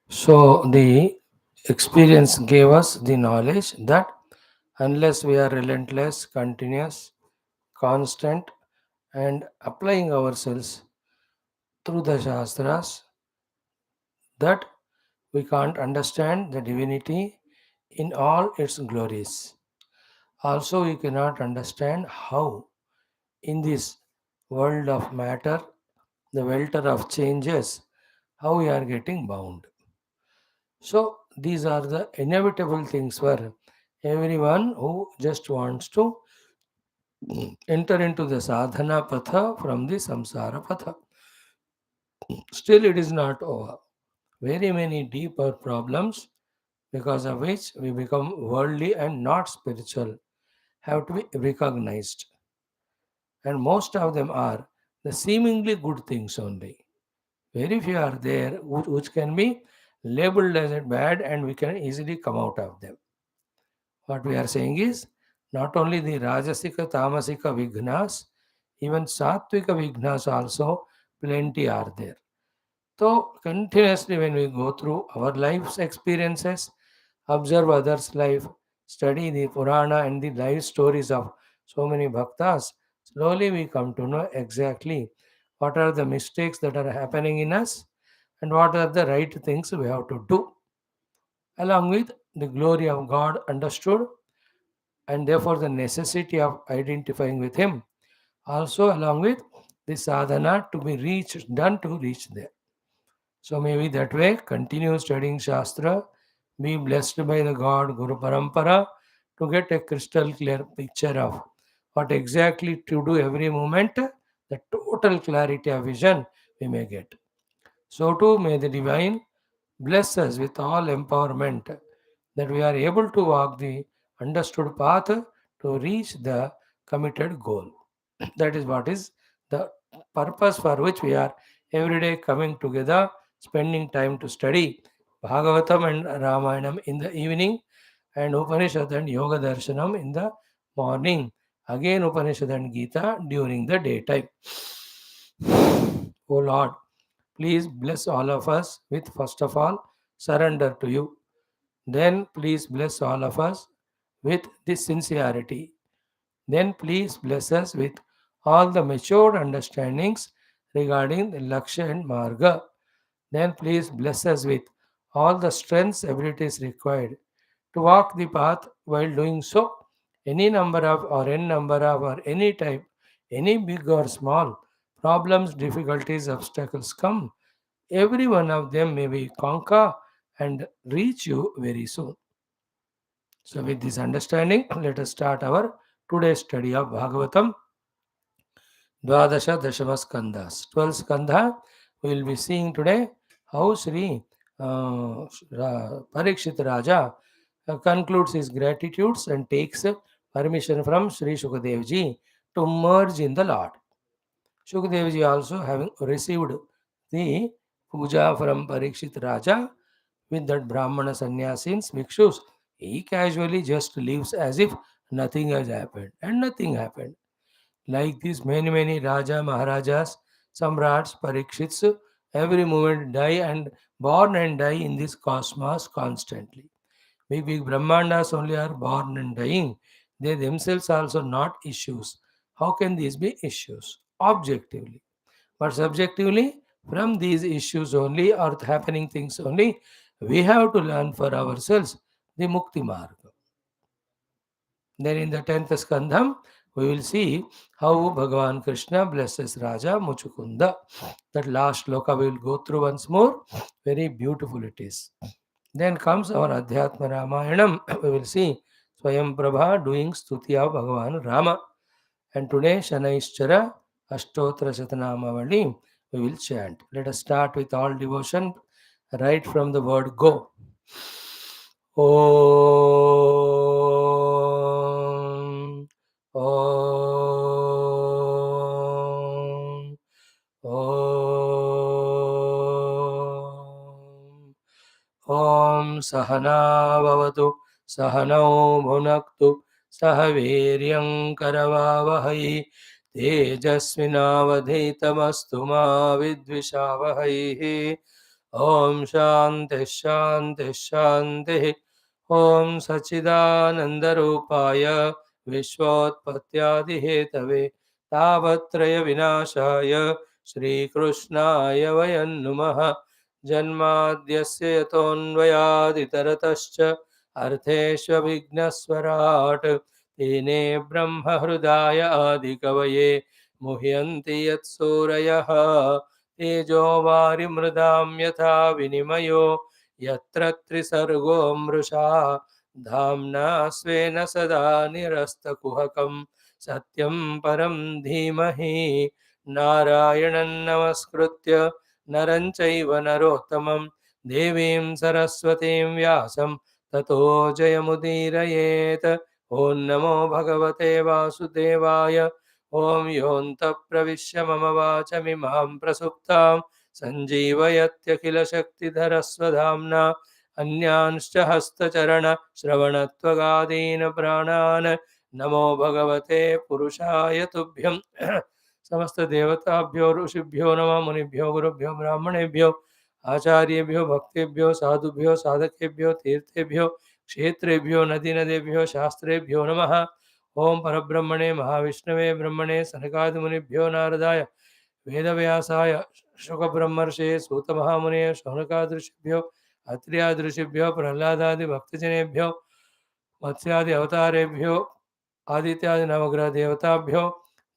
So the experience gave us the knowledge that unless we are relentless, continuous, constant, and applying ourselves through the Shastras, that we can't understand the divinity in all its glories. Also, we cannot understand how, in this world of matter, the welter of changes, how we are getting bound. So, these are the inevitable things for everyone who just wants to enter into the sadhana patha from the samsara patha. Still, it is not over. Very many deeper problems, because of which we become worldly and not spiritual, have to be recognized. And most of them are the seemingly good things only. Very few are there which can be labeled as a bad and we can easily come out of them. What we are saying is not only the Rajasika, Tamasika Vignas, even Sattvika Vignas also plenty are there. So, continuously when we go through our life's experiences, observe others' life, study the Purana and the life stories of so many bhaktas, slowly we come to know exactly what are the mistakes that are happening in us and what are the right things we have to do. Along with the glory of God understood and therefore the necessity of identifying with Him. Also, along with the sadhana to be reached, done to reach there. So maybe that way, continue studying Shastra, be blessed by the God Guru Parampara to get a crystal clear picture of what exactly to do every moment, the total clarity of vision we may get. So too may the Divine bless us with all empowerment that we are able to walk the understood path to reach the committed goal. That is what is the purpose for which we are every day coming together, spending time to study Bhagavatam and Ramayanam in the evening, and Upanishad and Yoga Darshanam in the morning. Again, Upanishad and Gita during the daytime. Oh Lord, please bless all of us with first of all surrender to you. Then please bless all of us with this sincerity. Then please bless us with all the matured understandings regarding the Laksha and Marga. Then please bless us with all the strengths, abilities required to walk the path while doing so. Any number of or n number of or any type, any big or small problems, difficulties, obstacles come. Every one of them may be conquer and reach you very soon. So, with this understanding, let us start our today's study of Bhagavatam. Dvadasha Dashama Skandhas. 12 Skandha. We will be seeing today how Sri Parikshit Raja concludes his gratitudes and takes permission from Sri Shukadevji to merge in the Lord. Shukadevji also having received the puja from Parikshit Raja with that Brahmana sannyasins, bhikshus, he casually just lives as if nothing has happened and nothing happened. Like this, many Raja, Maharajas, Samrats, Parikshits, every moment die and born and die in this cosmos constantly. Big Brahmandas only are born and dying. They themselves are also not issues. How can these be issues? Objectively. But subjectively, from these issues only or happening things only, we have to learn for ourselves the Mukti Marga. Then in the 10th Skandham, we will see how Bhagavan Krishna blesses Raja Muchukunda. That last sloka we will go through once more. Very beautiful it is. Then comes our Adhyatma Ramayanam. We will see Swayam Prabha doing Stuti of Bhagavan Rama. And today, Shanaishchara Ashtotra Shatanamavali, we will chant. Let us start with all devotion right from the word go. Om. Om. Om. Om Sahana Bhavatu Sahanau Bhunaktu Sahaviryam Karavavahai Tejasvinavadhitamastu ma vidvishavahai ॐ शान्तिः शान्तिः शान्तिः। ॐ सच्चिदानन्दरूपाय विश्वोत्पत्त्यादिहेतवे तापत्रयविनाशाय श्रीकृष्णाय वयं नुमः। जन्माद्यस्य यतोऽन्वयादितरतश्च अर्थेष्वभिघ्नस्वराट् तेने ब्रह्महृदाय आदिकवये मुह्यन्ति यत्सूरयः तेजो वारिमृदां यथा विनिमयो यत्र त्रिसर्गो मृषा धाम्ना स्वेन सदा निरस्तकुहकं सत्यं परं धीमहि नारायणं नमस्कृत्य नरं चैव नरोत्तमं देवीं सरस्वतीं व्यासं ततो जयमुदीरयेत्। ॐ नमो भगवते वासुदेवाय। ॐ योऽन्तः प्रविश्य मम वाचमिमां प्रसुप्तां सञ्जीवयत्यखिलशक्तिधरस्वधाम्ना अन्यांश्च हस्तचरणश्रवणत्वगादीन् प्राणान् नमो भगवते पुरुषाय तुभ्यं। समस्त देवताभ्यो ऋषिभ्यो नमः। मुनिभ्यो गुरुभ्यो ब्राह्मणेभ्यो आचार्येभ्यो भक्तेभ्यो साधुभ्यो साधकेभ्यो तीर्थेभ्यो क्षेत्रेभ्यो नदीनदेभ्यो शास्त्रेभ्यो नमः। ओम परब्रह्मणे महाविष्णवे ब्रह्मणे सनकादिमुनिभ्यो नारदाय वेदव्यासाय शुकब्रह्मर्षे सूतमहामुने शौनकादृशिभ्यो अत्र्यादृशिभ्यो प्रह्लादादिभक्तजनेभ्यो मत्स्यादि अवतारेभ्यो आदित्यादि नवग्रह देवताभ्यो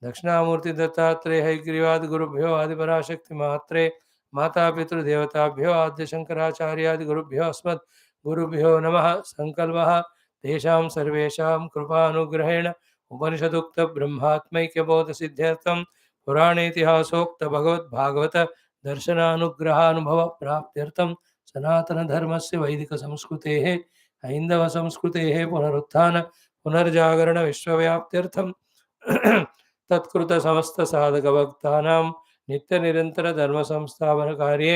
दक्षिणामूर्ति दत्तात्रेय हयग्रीवादि गुरुभ्यो आदिपराशक्ति मात्रे माता पितृदेवताभ्यो आद्य शंकराचार्यादि गुरुभ्यो अस्मद् गुरुभ्यो नमः। संकल्पः तेषां सर्वेषां कृपानुग्रहेण उपनिषदुक्त ब्रह्मात्मैक्यबोध सिद्ध्यर्थं पुराणेतिहासोक्त भगवद्भागवत दर्शनानुग्रहानुभव प्राप्त्यर्थं सनातन धर्मस्य वैदिक संस्कृतेः हैन्दव संस्कृतेः पुनरुत्थान पुनर्जागरण विश्वव्याप्त्यर्थं तत्कृत समस्त साधक भक्तानां नित्य निरंतर धर्म संस्थापन कार्ये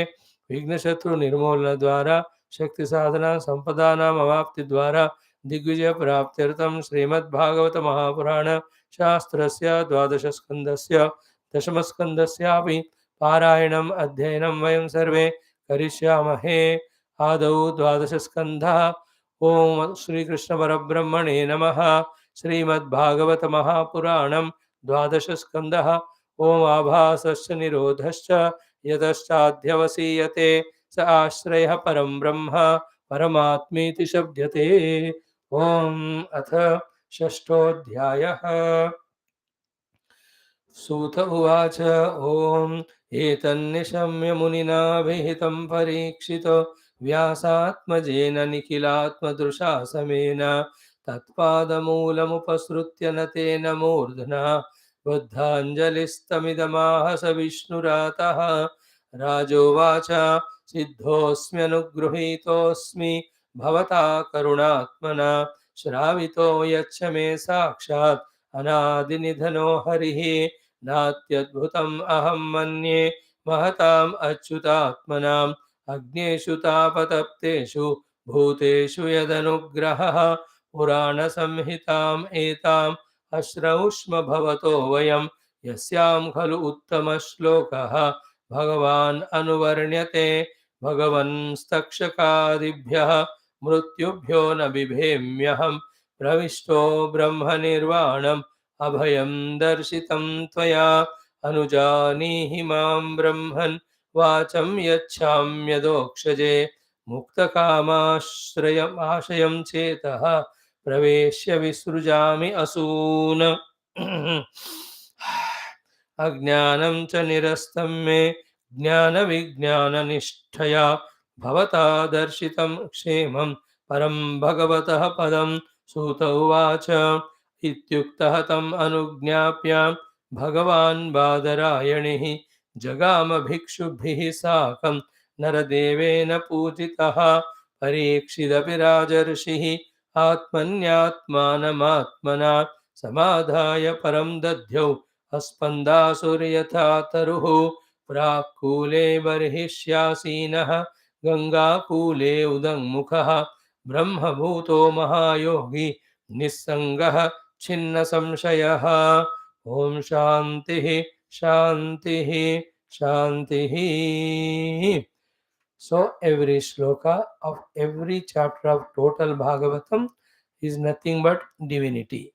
विघ्नशत्रु निर्मूलन द्वारा शक्ति साधना संपदानाम अवाप्ति द्वारा दिग्विजय प्राप्त्यर्थं श्रीमद्भागवत महापुराण शास्त्रस्य द्वादश स्कंदस्य दशम स्कंदस्यापि पारायणम् अध्ययनं वयं सर्वे करिष्यामहे। आदौ द्वादश स्कंधः। ओम श्री कृष्ण परब्रह्मणे नमः। श्रीमद्भागवत महापुराणं द्वादश स्कंदः। ओम आभासश्च निरोधश्च यतश्चाध्यवसीयते स आश्रयः परं ब्रह्म परमात्मेति शब्दते। ओम अथ षष्ठोऽध्यायः। सूत उवाच ॐ एतन्निशम्य मुनिना विहितं परीक्षितो व्यासात्मजेन निखिलात्मदृशा समेन तत्पादमूलमुपसृत्य न तेन मूर्धना बुद्धाञ्जलिस्तमिदमाह स विष्णुरातः। राजोवाच सिद्धोऽस्म्यनुगृहीतोऽस्मि भवता करुणात्मना श्रावितो यच्छ मे साक्षात् अनादिनिधनो हरिः नात्यद्भुतम् अहं मन्ये महताम् अच्युतात्मनाम् अग्नेषु तापतप्तेषु भूतेषु यदनुग्रहः पुराणसंहिताम् एताम् अश्रौष्म भवतो वयं यस्यां खलु उत्तमश्लोकः भगवान् अनुवर्ण्यते भगवंस्तक्षकादिभ्यः मृत्युभ्यो न बिभेम्यहम् प्रविष्टो ब्रह्मनिर्वाणम् अभयं दर्शितं त्वया अनुजानीहि मां ब्रह्मन् वाचं यच्छाम्यदोक्षजे मुक्तकामाश्रयम् आशयं चेतः प्रवेश्य विसृजामि असून्। अज्ञानं च निरस्तं मे ज्ञानविज्ञाननिष्ठया भवता दर्शितं क्षेमं परं भगवतः पदं। सूत उवाच इत्युक्तः तम् अनुज्ञाप्य भगवान् बादरायणिः जगाम भिक्षुभिः साकं नरदेवेन पूजितः। परीक्षिदपि राजर्षिः आत्मन्यात्मानमात्मना समाधाय परं दध्यौ अस्पन्दासुर्यथा तरुः प्राक्कूले बर्हिष्यासीनः गङ्गाकूले उदङ्मुखः ब्रह्मभूतो महायोगी निस्सङ्गः छिन्न संशयः। ओम शांति शांति शांति। So every shloka of every chapter of total Bhagavatam is nothing but divinity,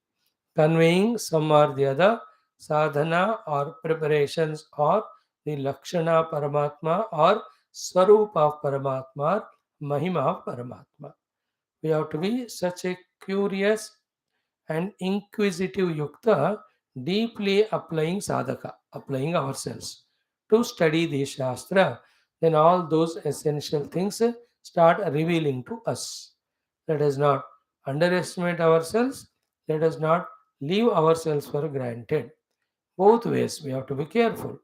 conveying some or the other sadhana or preparations or the Lakshana Paramatma or Swarupa of Paramatma or Mahima of Paramatma. We have to be such a curious and inquisitive yukta, deeply applying sadhaka, applying ourselves to study the Shastra, then all those essential things start revealing to us. Let us not underestimate ourselves, let us not leave ourselves for granted. Both ways we have to be careful.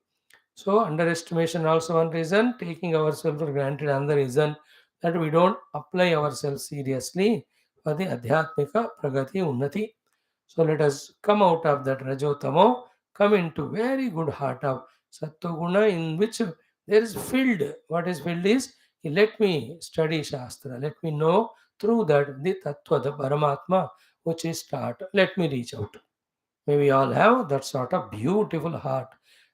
So, underestimation also one reason, taking ourselves for granted another reason, that we don't apply ourselves seriously for the Adhyatmika Pragati Unnati. So let us come out of that Rajotamo, come into very good heart of Sattva in which there is filled. What is filled is, let me study Shastra, let me know through that the Tattva, the Paramatma, which is start. Let me reach out. May we all have that sort of beautiful heart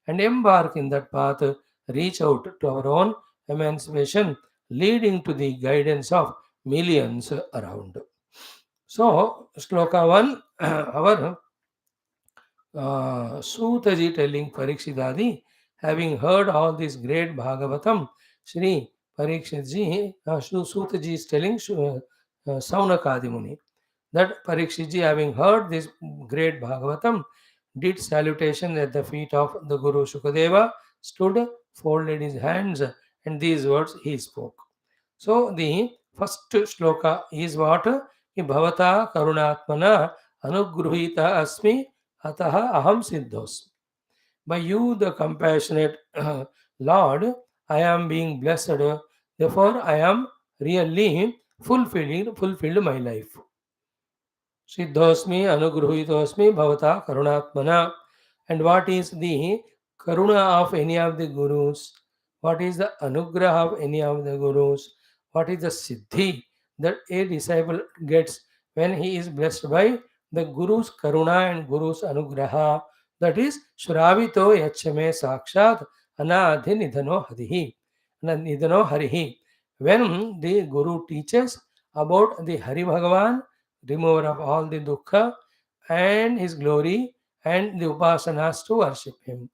and embark in that path, reach out to our own emancipation, leading to the guidance of millions around. So, Shloka 1, our Sutaji telling Parikshidadi, having heard all this great Bhagavatam, Shri Parikshitji, Sutaji is telling Saunakadi Muni, that Parikshitji, having heard this great Bhagavatam, did salutation at the feet of the Guru Shukadeva, stood, folded his hands, and these words he spoke. So the first shloka is what? Ki Bhavata Karunatmana Anugruhita Asmi Ataha Aham Siddhos. By you, the compassionate Lord, I am being blessed. Therefore, I am really fulfilled my life. Siddhosmi Anugruhitosmi Bhavata Karunatmana. And what is the Karuna of any of the Gurus? What is the Anugraha of any of the Gurus? What is the Siddhi that a disciple gets when he is blessed by the Guru's Karuna and Guru's Anugraha? That is Shravito Yachame Sakshat Anadhi Nidhano Harihi. Nidhano Harihi. When the Guru teaches about the Hari Bhagavan, remover of all the dukkha and his glory and the upasanas to worship him.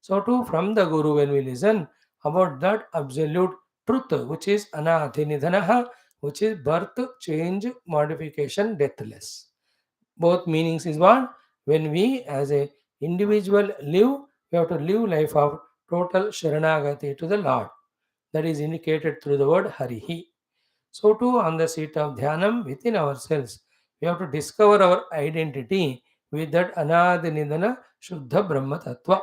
So too from the Guru when we listen about that absolute truth which is anadhinidhanaha, which is birth, change, modification, deathless. Both meanings is what? When we as a individual live, we have to live life of total sharanagati to the Lord. That is indicated through the word Harihi. So too on the seat of Dhyanam within ourselves, we have to discover our identity with that Anadinidana Shuddha Brahma Tattva.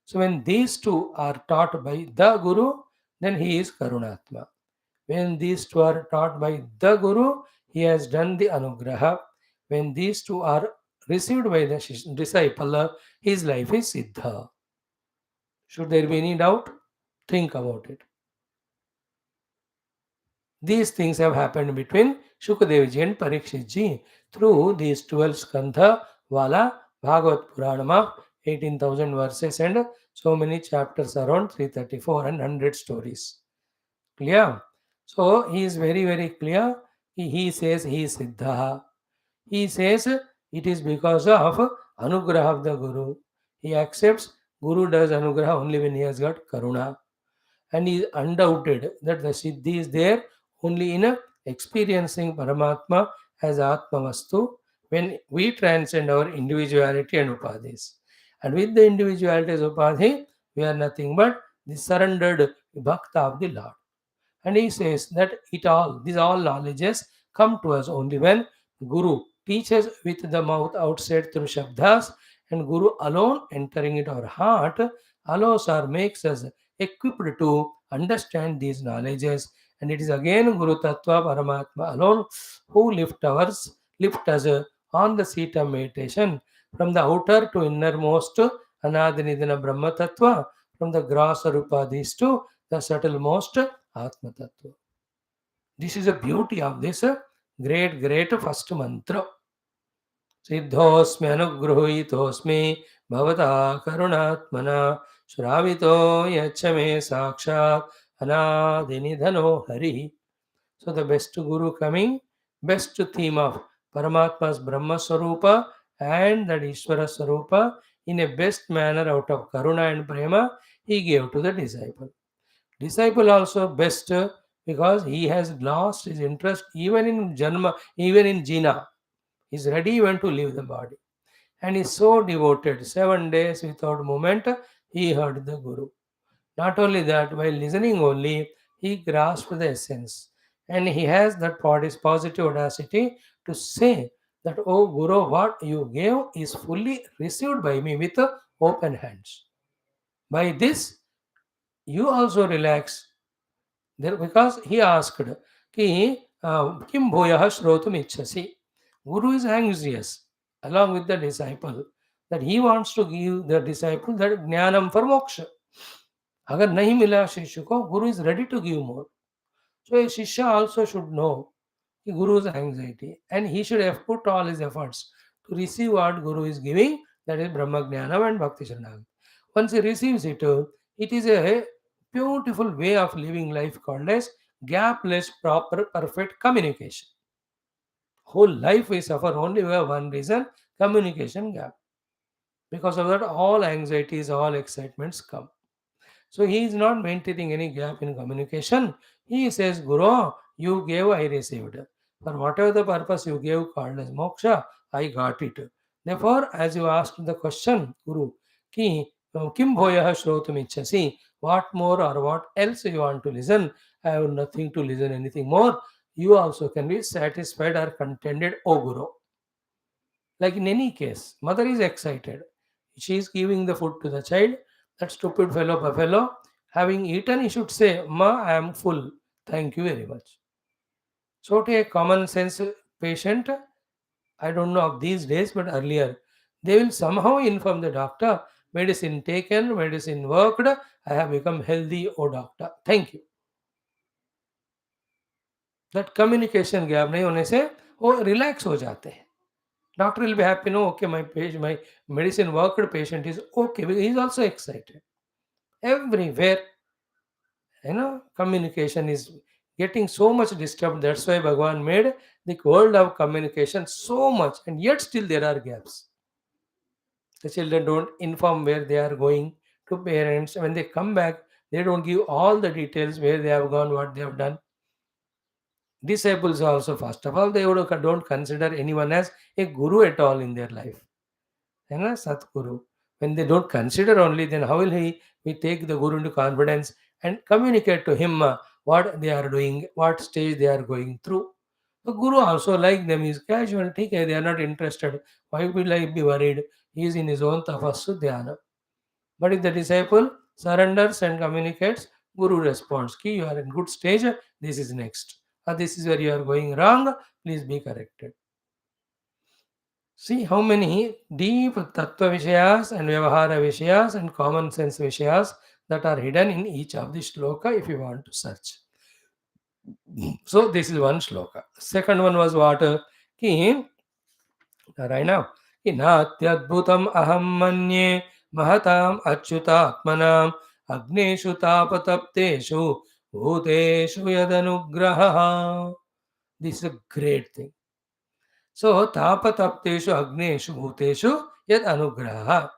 So when these two are taught by the Guru, then he is Karunatma. When these two are taught by the Guru, he has done the Anugraha. When these two are received by the disciple, his life is Siddha. Should there be any doubt? Think about it. These things have happened between Shukadevji and Parikshitji through these 12 Skandha Wala Bhagavat Puranam of 18,000 verses and so many chapters around 334 and 100 stories. Clear? So he is very, very clear. He says he is Siddha. He says it is because of Anugraha of the Guru. He accepts Guru does Anugraha only when he has got Karuna, and is undoubted that the Siddhi is there only in experiencing Paramatma as Atma Vastu when we transcend our individuality and upadhis. And with the individuality as upadhi, we are nothing but the surrendered bhakta of the Lord. And he says that these all knowledges come to us only when Guru teaches with the mouth outside through Shabdas, and Guru alone entering into our heart allows or makes us equipped to understand these knowledges. And it is again Guru Tattva Paramatma alone who lift us on the seat of meditation from the outer to innermost Anadinidana Brahma Tattva, from the gross Rupadhis to the subtlemost Atma Tattva. This is the beauty of this great first mantra. सिद्धोऽस्मि अनुगृहीतोऽस्मि भवता करुणात्मना श्रावितो यच्छ मे साक्षात् Anadinidhano Hari. So the best Guru coming, best theme of Paramatma's Brahma Swarupa and that Ishvara Swarupa in a best manner out of Karuna and Prema, he gave to the disciple. Disciple also best because he has lost his interest even in Janma, even in Jina. He is ready even to leave the body. And is so devoted. 7 days without movement, he heard the Guru. Not only that, while listening only, he grasped the essence. And he has that positive audacity to say that, oh Guru, what you gave is fully received by me with open hands. By this, you also relax. There, because he asked, Ki Kim Bhoyah Shrotum Ichhasi. Guru is anxious along with the disciple that he wants to give the disciple that jnanam for moksha. अगर नहीं मिला शिष्य को, Guru is ready to give more. So a Shishya also should know the Guru's anxiety and he should have put all his efforts to receive what Guru is giving, that is Brahma Jnana and Bhakti Sharanagati. Once he receives it, it is a beautiful way of living life called as gapless, proper, perfect communication. Whole life we suffer only for one reason, communication gap. Because of that, all anxieties, all excitements come. So he is not maintaining any gap in communication. He says, Guru, you gave, I received. For whatever the purpose you gave called as moksha, I got it. Therefore, as you asked the question, Guru, ki kim bhoyah shrotum ichhasi, what more or what else you want to listen? I have nothing to listen anything more. You also can be satisfied or contented, O Guru. Like in any case, mother is excited. She is giving the food to the child. That stupid fellow, buffalo, having eaten, he should say, Ma, I am full. Thank you very much. So, to a common sense patient, I don't know of these days, but earlier, they will somehow inform the doctor, medicine taken, medicine worked, I have become healthy, oh doctor. Thank you. That communication gap नहीं होने से वो relax हो जाते हैं. Doctor will be happy, no, okay, my medicine worked, patient is okay, because he is also excited. Everywhere, communication is getting so much disturbed. That's why Bhagavan made the world of communication so much, and yet still there are gaps. The children don't inform where they are going to parents. When they come back, they don't give all the details where they have gone, what they have done. Disciples also, first of all, don't consider anyone as a guru at all in their life. Satguru. When they don't consider only, then how will we take the Guru into confidence and communicate to him what they are doing, what stage they are going through? The Guru also like them is casual, okay, they are not interested. Why will I be worried? He is in his own tapasya dhyana. But if the disciple surrenders and communicates, Guru responds, Ki, you are in good stage, this is next. Or this is where you are going wrong, please be corrected. See how many deep tattva vishayas and vyavahara vishayas and common sense vishayas that are hidden in each of the shloka if you want to search. So this is one shloka. Second one was what? Ki, right now. Ki natyadbhutam aham manye mahatam achyutatmanam agneshu tapatapteshu bhuteshu yadanugraha. This is a great thing. So, tapatapteshu agneshu bhuteshu yad anugraha.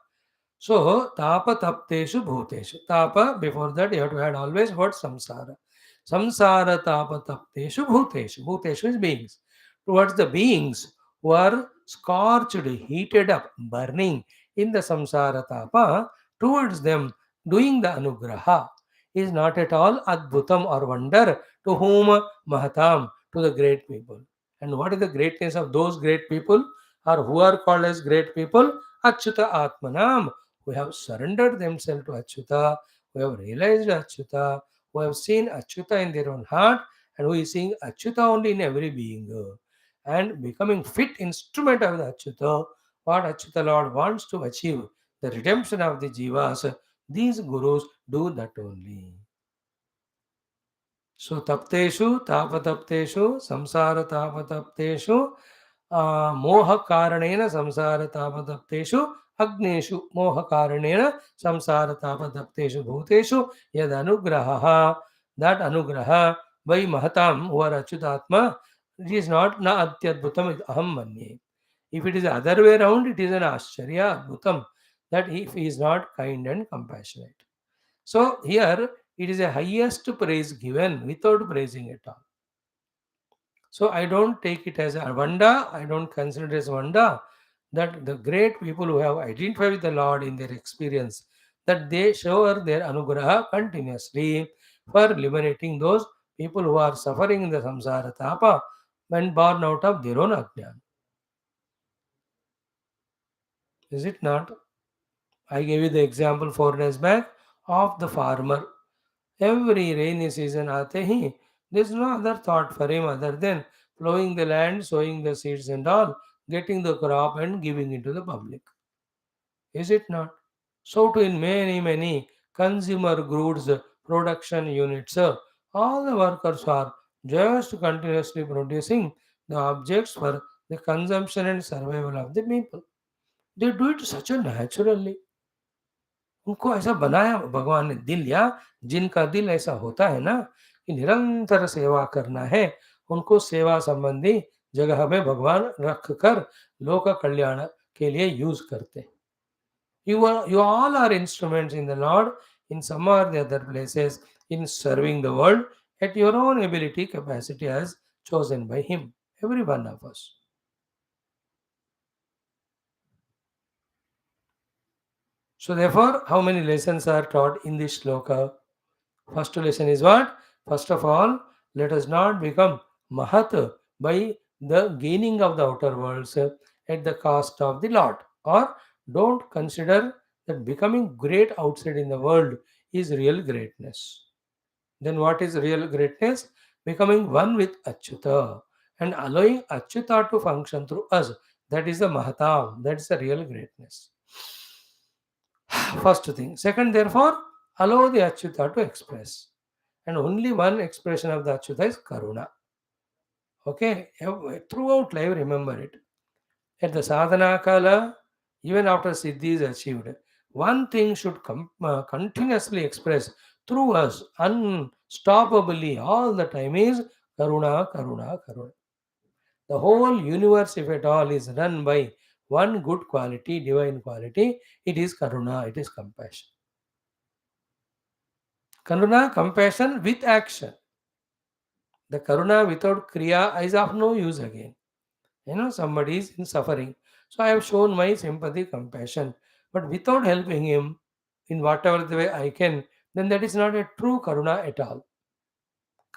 So, tapatapteshu bhuteshu. Tapa, before that you have to add always what? Samsara. Samsara tapatapteshu bhuteshu. Bhuteshu is beings. Towards the beings who are scorched, heated up, burning in the samsara tapa, towards them doing the anugraha is not at all adbhutam or wonder. To whom? Mahatam, to the great people. And what is the greatness of those great people, or who are called as great people? Achyuta Atmanam, who have surrendered themselves to Achyuta, who have realized Achyuta, who have seen Achyuta in their own heart, and who is seeing Achyuta only in every being, and becoming fit instrument of the Achyuta, what Achyuta Lord wants to achieve, the redemption of the Jivas. These gurus do that only. So tapteshu, tapatapteshu, samsara tapatapteshu, moha karanena samsara tapatapteshu, agneshu moha karanena samsara tapatapteshu bhuteshu yad anugraha. that anugraha by Mahatam who are Achyutatma, it is not na atyadbhutam aham manye. If it is the other way around, it is an Ascharya Adbhutam, that if he is not kind and compassionate. So here it is a highest praise given without praising at all. So I don't take it as a vanda, I don't consider it as vanda that the great people who have identified with the Lord in their experience, that they shower their anugraha continuously for liberating those people who are suffering in the samsara tapa when born out of their own ajnana. Is it not? I gave you the example 4 days back of the farmer. Every rainy season aate hi, there is no other thought for him other than plowing the land, sowing the seeds and all, getting the crop and giving it to the public. Is it not? So too in many consumer goods production units, all the workers are just continuously producing the objects for the consumption and survival of the people. They do it such a naturally. उनको ऐसा बनाया भगवान ने दिल, या जिनका दिल ऐसा होता है ना कि निरंतर सेवा करना है, उनको सेवा संबंधी जगह में भगवान रख कर लोक कल्याण के लिए यूज करते हैं. You all are instruments in the Lord in some or the other places in serving the world at your own ability capacity as chosen by Him. Every one of us. So therefore, how many lessons are taught in this shloka? First lesson is what? First of all, let us not become mahat by the gaining of the outer worlds at the cost of the Lord. Or don't consider that becoming great outside in the world is real greatness. Then what is real greatness? Becoming one with Achyuta and allowing Achyuta to function through us. That is the Mahatam. That is the real greatness. First thing. Second, therefore, allow the Achyuta to express. And only one expression of the Achyuta is Karuna. Okay? Throughout life, remember it. At the sadhana kala, even after Siddhi is achieved, one thing should continuously express through us unstoppably all the time is Karuna, Karuna, Karuna. The whole universe, if at all, is run by one good quality, divine quality. It is Karuna, it is compassion. Karuna, compassion with action. The Karuna without Kriya is of no use again. Somebody is in suffering, so I have shown my sympathy, compassion, but without helping him in whatever the way I can, then that is not a true karuna at all.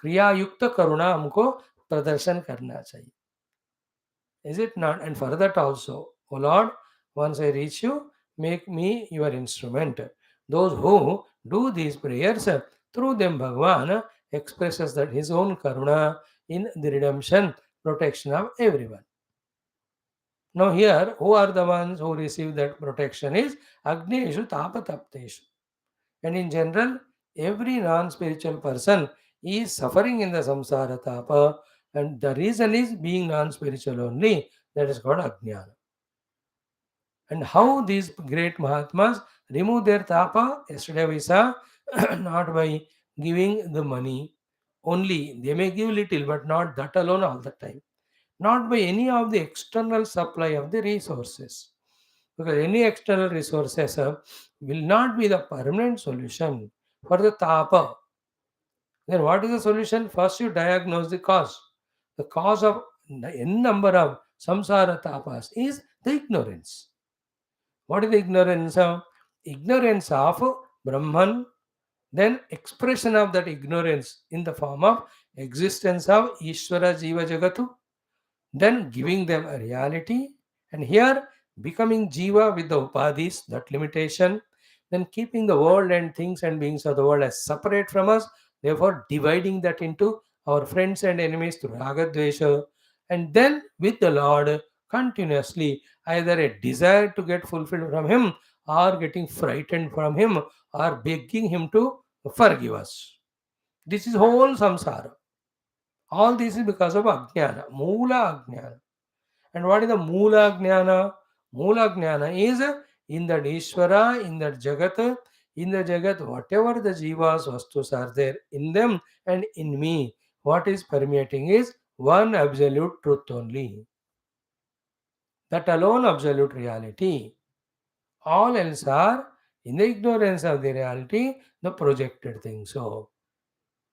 Kriya yukta karuna हमको प्रदर्शन करना चाहिए. Is it not? And for that also, O Lord, once I reach you, make me your instrument. Those who do these prayers, through them Bhagavan expresses that his own karuna in the redemption, protection of everyone. Now here, who are the ones who receive that protection is Agneshu Tapatapteshu. And in general, every non-spiritual person is suffering in the samsara tapa, and the reason is being non-spiritual only. That is called Ajnana. And how these great Mahatmas remove their tapa? Yesterday we saw not by giving the money only. They may give little, but not that alone all the time. Not by any of the external supply of the resources, because any external resources will not be the permanent solution for the tapa. Then what is the solution? First you diagnose the cause. The cause of n number of samsara tapas is the ignorance. What is the ignorance of? Ignorance of Brahman, then expression of that ignorance in the form of existence of Ishvara Jiva Jagatu, then giving them a reality, and here becoming jiva with the upadhis, that limitation, then keeping the world and things and beings of the world as separate from us, therefore dividing that into our friends and enemies through ragadvesha, and then with the Lord continuously either a desire to get fulfilled from him, or getting frightened from him, or begging him to forgive us. This is whole samsara. All this is because of ajnana, moola ajnana. And what is the Moola Jnana? Moola Jnana is in that Ishvara, in that Jagat, In the Jagat, whatever the Jivas, Vastus are there in them and in me, what is permeating is one absolute truth only. That alone absolute reality. All else are in the ignorance of the reality, the projected thing. So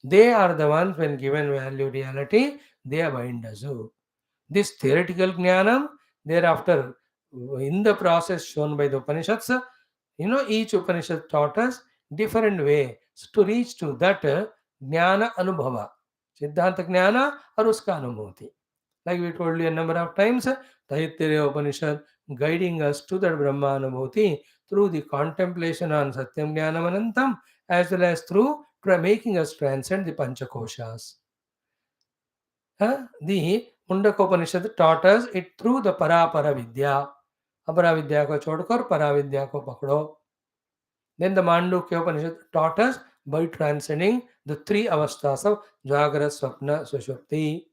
they are the ones when given value reality, they bind us. So this theoretical jnanam, thereafter, in the process shown by the Upanishads, each Upanishad taught us different way to reach to that jnana anubhava, Siddhanta jnana or uska anubhuti. Like we told you a number of times, Taittiriya Upanishad guiding us to that Brahma anubhuti through the contemplation on Satyam Jnanam Anantam as well as through making us transcend the Panchakoshas. The Mundakopanishad taught us it through the परापर विद्या. अपरा विद्या को छोड़कर परा विद्या को पकड़ो. Then the Mandukya Upanishad taught us by transcending the three avasthas of Jagra, Swapna, Sushupti.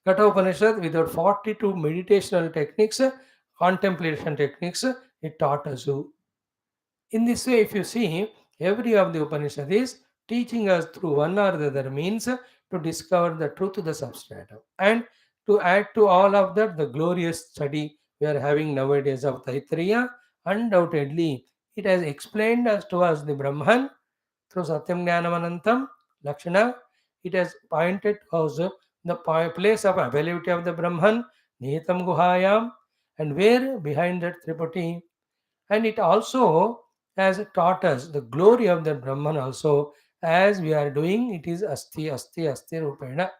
Katha Upanishad without 42 meditational techniques, contemplation techniques, it taught us to. In this way, if you see, every of the Upanishad is teaching us through one or the other means to discover the truth of the substratum. And to add to all of that, the glorious study we are having nowadays of Taittiriya, undoubtedly, it has explained us to us the Brahman through Satyam Jnanamanantam, Lakshana. It has pointed us the place of availability of the Brahman, Nihitam Guhayam, and where behind that Tripati. And it also has taught us the glory of the Brahman also, as we are doing, it is Asti, Asti, Asti Rupena.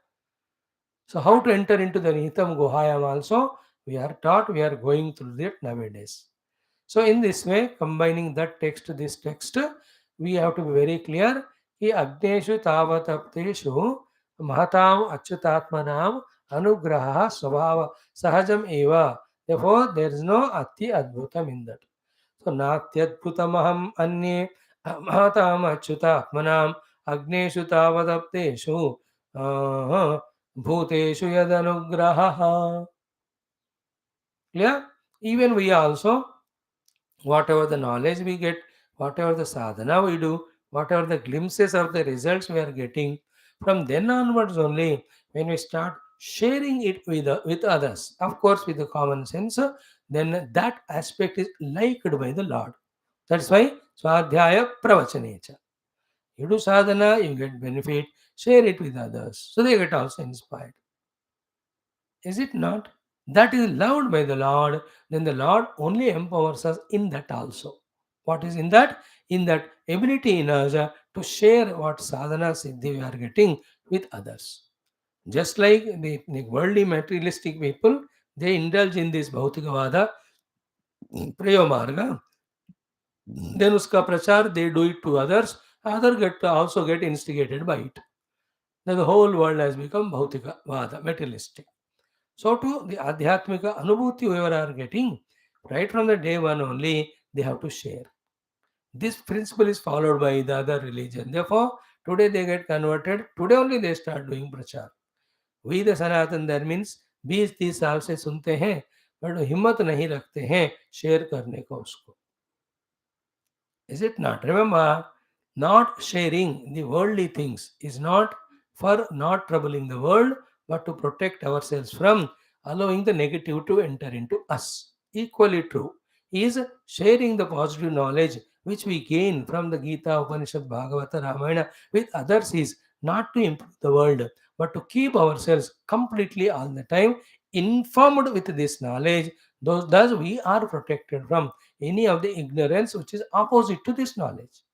So, how to enter into the Nihitam Guhayam also, we are taught, we are going through that nowadays. So, in this way, combining that text to this text, we have to be very clear. Ki Agneshu Tavatapteshu Mahatam Achyutatmanam Anugraha Swabhava Sahajam Eva. Therefore, there is no Ati Adbhutam in that. So नात्यद्भुतमहम् अन्ये महतामच्युतात्मनाम् अग्नेषु तावदप्तेषु भूतेषु यदनुग्रहः. Clear? Even we also, whatever the knowledge we get, whatever the sadhana we do, whatever the glimpses of the results we are getting, from then onwards only, when we start sharing it with others, of course with the common sense, then that aspect is liked by the Lord. That's why Swadhyaya Pravachanecha. You do sadhana, you get benefit, share it with others. So they get also inspired. Is it not? That is loved by the Lord, then the Lord only empowers us in that also. What is in that? In that ability in us to share what sadhana siddhi we are getting with others. Just like the worldly materialistic people, they indulge in this Bhautikavada, Prayo Marga, then uska prachar, they do it to others, others also get instigated by it. Then the whole world has become Bhautikavada, materialistic. So to the Adhyatmika Anubhuti whoever are getting, right from the day one only, they have to share. This principle is followed by the other religion. Therefore, today they get converted, today only they start doing prachar. We the Sanatan that means 20-30 साल से सुनते हैं but हिम्मत नहीं रखते हैं share करने को उसको. Is it not? Remember, not sharing the worldly things is not for not troubling the world, but to protect ourselves from allowing the negative to enter into us. Equally true is sharing the positive knowledge which we gain from the Gita, Upanishad, Bhagavata, Ramayana with others is not to improve the world, but to keep ourselves completely all the time informed with this knowledge. Thus we are protected from any of the ignorance which is opposite to this knowledge.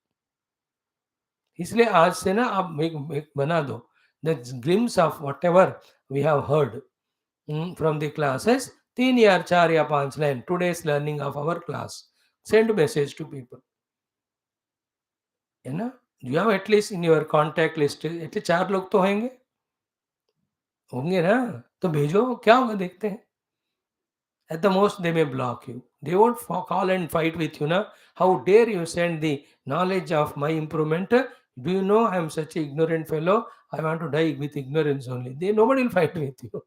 इसलिए आज से ना आप एक बना दो the glimpse of whatever we have heard from the classes 3 या 4 या 5 line today's learning of our class. Send message to people. है ना? You have at least in your contact list at least 4 लोग तो होंगे ना? तो भेजो, क्या होगा देखते हैं. At the most, they may block you. They won't call and fight with you. Na? How dare you send the knowledge of my improvement? Do you know I am such an ignorant fellow? I want to die with ignorance only. Nobody will fight with you.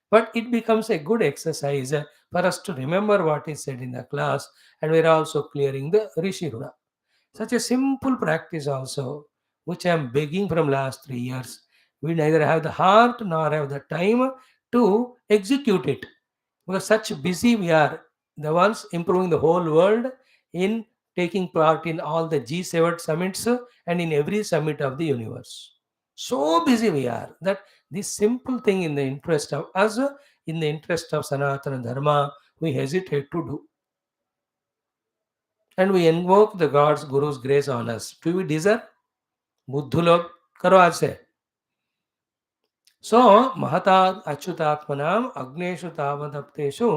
But it becomes a good exercise for us to remember what is said in the class, and we are also clearing the Rishi Runa. Such a simple practice also, which I am begging from last 3 years. We neither have the heart nor have the time to execute it. Because such busy we are, the ones improving the whole world in taking part in all the G7 summits and in every summit of the universe. So busy we are that this simple thing in the interest of us, in the interest of Sanatana Dharma, we hesitate to do. And we invoke the God's Guru's grace on us. Do we deserve? बुद्धू लोग करो आज से. So महता अच्युतात्मनाम अग्नेषु तावदप्तेषु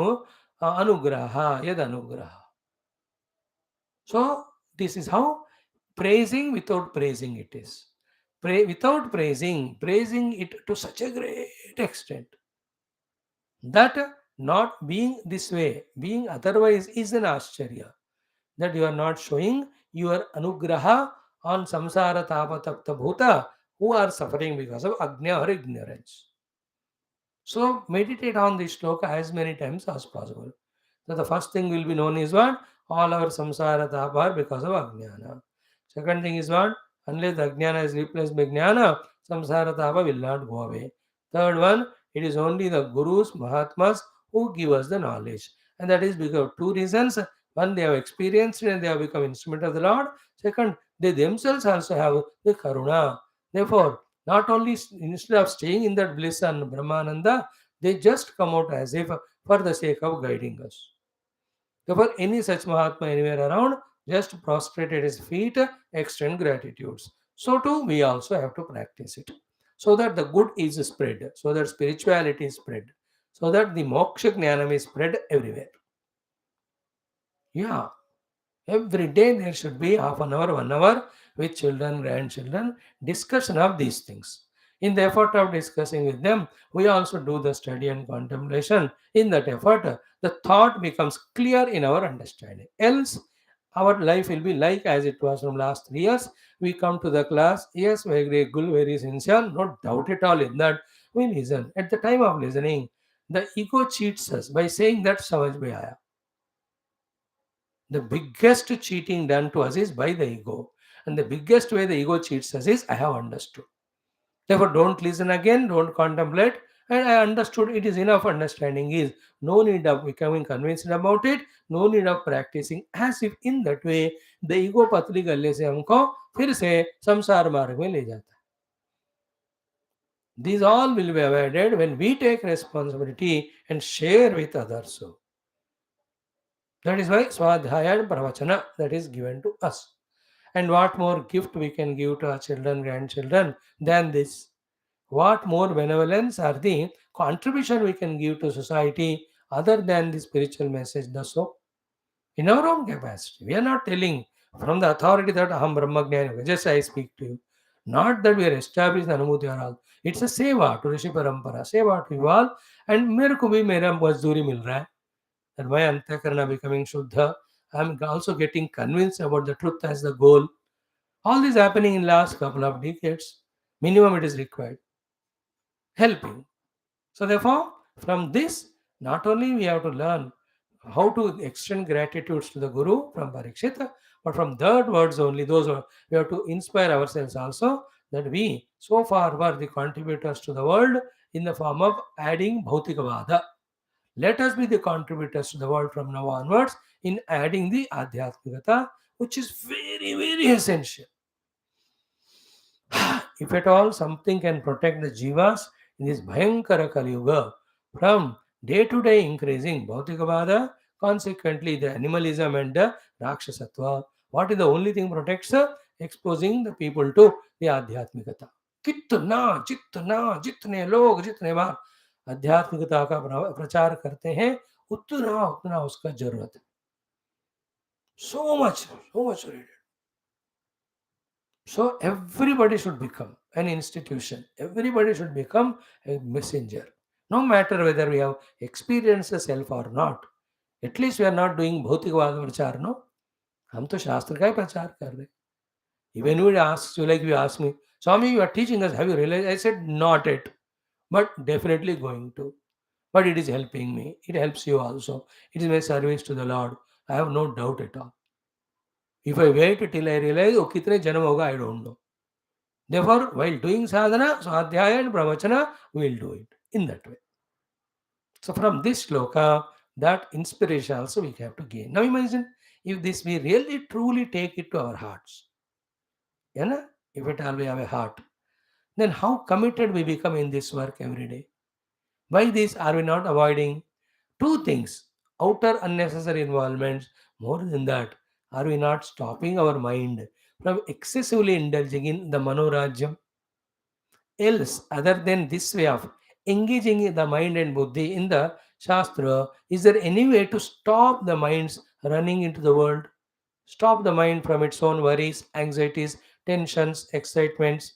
अनुग्रह यद अनुग्रह. So this is how praising without praising it is. Pray without praising it to such a great extent that not being this way, being otherwise is an ascharya. That you are not showing your anugraha on samsara tapatapta bhuta who are suffering because of agnya or ignorance. So meditate on this shloka as many times as possible. So the first thing will be known is what? All our samsara tapa are because of ajnana. Second thing is what? Unless the ajnana is replaced by jnana, samsara tapa will not go away. Third one, it is only the gurus, mahatmas who give us the knowledge. And that is because of two reasons. One, they have experienced it and they have become instrument of the Lord. Second, they themselves also have the karuna. Therefore, not only instead of staying in that bliss and Brahmananda, they just come out as if for the sake of guiding us. Therefore, any such Mahatma anywhere around, just prostrate at his feet, extend gratitudes. So too, we also have to practice it. So that the good is spread, so that spirituality is spread, so that the moksha jnanam is spread everywhere. Yeah, every day there should be half an hour, 1 hour with children, grandchildren, discussion of these things. In the effort of discussing with them, we also do the study and contemplation. In that effort, the thought becomes clear in our understanding. Else, our life will be like as it was from last 3 years. We come to the class, yes, very good, very sincere, no doubt at all in that. We listen. At the time of listening, the ego cheats us by saying that Samajh mein aaya. The biggest cheating done to us is by the ego. And the biggest way the ego cheats us is I have understood. Therefore, don't listen again, don't contemplate. And I understood it is enough understanding is no need of becoming convinced about it, no need of practicing as if in that way the ego पतली गले से हमको फिर से संसार मार्ग में ले जाता है. These all will be avoided when we take responsibility and share with others. So that is why Swadhyaya and Pravachana that is given to us. And what more gift we can give to our children, grandchildren than this? What more benevolence are the contribution we can give to society other than the spiritual message? Thus, so in our own capacity, we are not telling from the authority that Aham Brahmajnani, just I speak to you. Not that we are established Anubhuti or all. It's a seva to Rishi Parampara, seva to evolve. And मेरे को भी मेरा मजदूरी मिल रहा है. And my antakarana becoming Shuddha. I'm also getting convinced about the truth as the goal. All this happening in last couple of decades. Minimum it is required. Helping. So therefore, from this, not only we have to learn how to extend gratitudes to the Guru from Parikshit, but from third words only, those are, we have to inspire ourselves also that we so far were the contributors to the world in the form of adding Bhautikavada. Let us be the contributors to the world from now onwards in adding the Adhyatmikata, which is very, very essential. If at all something can protect the jivas in this Bhayankara Kali Yuga from day to day increasing Bhautikavada, consequently the animalism and the Rakshasatva, what is the only thing protects? Exposing the people to the Adhyatmikata. कितना जितना जितने लोग जितने बार आध्यात्मिकता का प्रचार करते हैं उतना उतना उसका जरूरत है. So much needed. So everybody should become an institution. Everybody should become a messenger. No matter whether we have experienced the self or not. At least we are not doing भौतिकवाद प्रचार, no? हम तो शास्त्र का ही प्रचार कर रहे. Even we ask you, like you asked me, Swami, you are teaching us, have you realized? I said, not yet, but definitely going to. But it is helping me. It helps you also. It is my service to the Lord. I have no doubt at all. If I wait till I realize, oh, kitne janam hoga, I don't know. Therefore, while doing sadhana, swadhyaya and pravachana, we will do it in that way. So from this shloka, that inspiration also we have to gain. Now imagine if this we really truly take it to our hearts. You know, if at all we have a heart, then how committed we become in this work every day. By this, are we not avoiding two things? Outer unnecessary involvements. More than that, are we not stopping our mind from excessively indulging in the manorajyam? Else, other than this way of engaging the mind and buddhi in the Shastra, is there any way to stop the minds running into the world? Stop the mind from its own worries, anxieties, tensions, excitements,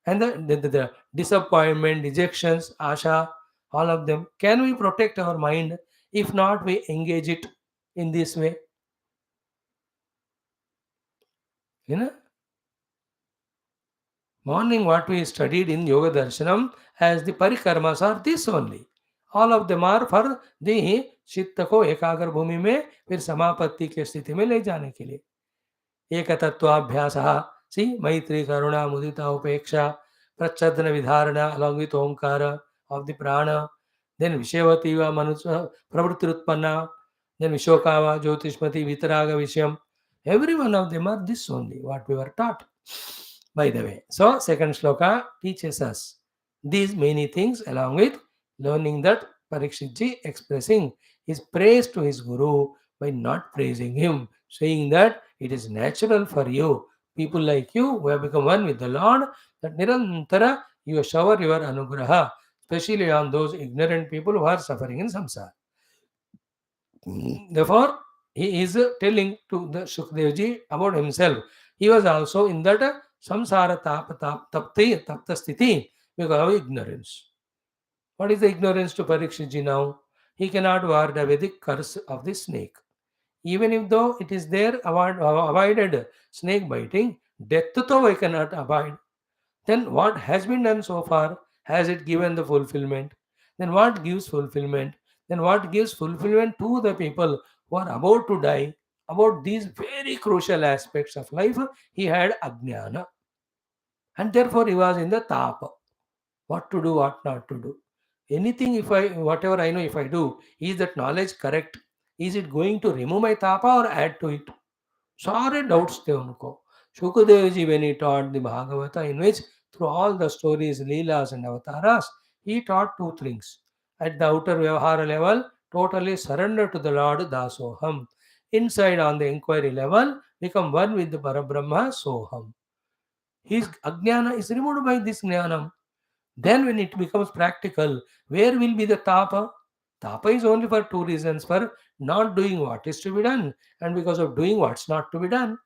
and the disappointment, dejections, asha, all of them. Can we protect our mind? If not, we engage it in this way. You know, morning what we studied in Yoga Darshanam as the parikarmas are this only. All of them are for the चित्त को एकाग्र भूमि में फिर समापत्ति के स्थिति में ले जाने के लिए. Ekatattvaabhyasah. See, Maitri, Karuna, Mudita, Upeksha, Prachadana Vidharana, along with Omkara of the Prana. Then Vishevativa, Manusa, Pravrutirutpanna. Then Vishokava, Jyotishmati, Vitaraga, Vishyam. Every one of them are this only, what we were taught. By the way, so second shloka teaches us these many things along with learning that Parikshitji expressing his praise to his Guru by not praising him, saying that it is natural for you, people like you who have become one with the Lord, that Nirantara you shower your anugraha, especially on those ignorant people who are suffering in samsara. Therefore, he is telling to the Shukadevji about himself. He was also in that samsara tapta sthiti because of ignorance. What is the ignorance to Parikshitji now? He cannot avoid the Vedic curse of the snake. Even if though it is there avoided snake biting, death though I cannot avoid. Then what has been done so far? Has it given the fulfillment? Then what gives fulfillment? Then what gives fulfillment to the people who are about to die? About these very crucial aspects of life, he had ajnana. And therefore he was in the tapa. What to do, what not to do. Anything if I, whatever I know if I do, is that knowledge correct? Is it going to remove my tapa or add to it? सारे doubts थे उनको. Shukadev ji, when he taught the Bhagavata, in which through all the stories, Leelas and Avataras, he taught two things. At the outer Vyavahara level, totally surrender to the Lord Dasoham. Inside on the inquiry level, become one with the Parabrahma Soham. His Ajnana is removed by this Jnanam. Then when it becomes practical, where will be the Tapa? Tapa is only for two reasons: for not doing what is to be done, and because of doing what's not to be done.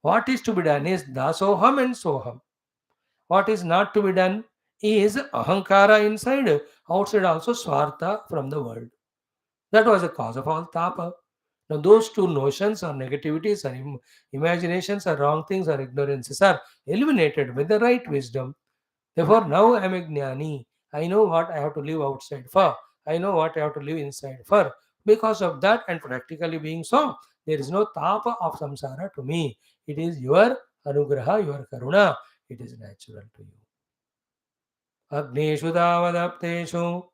What is to be done is dasoham and soham. What is not to be done is ahankara inside, outside also swartha from the world. That was the cause of all tapa. Now, those two notions or negativities or imaginations or wrong things or ignorances are eliminated with the right wisdom. Therefore, now I am a jnani. I know what I have to live outside for. I know what I have to live inside for. Because of that, and practically being so, there is no tapa of samsara to me. It is your anugraha, your karuna. It is natural to you. Agneshu davadapteshu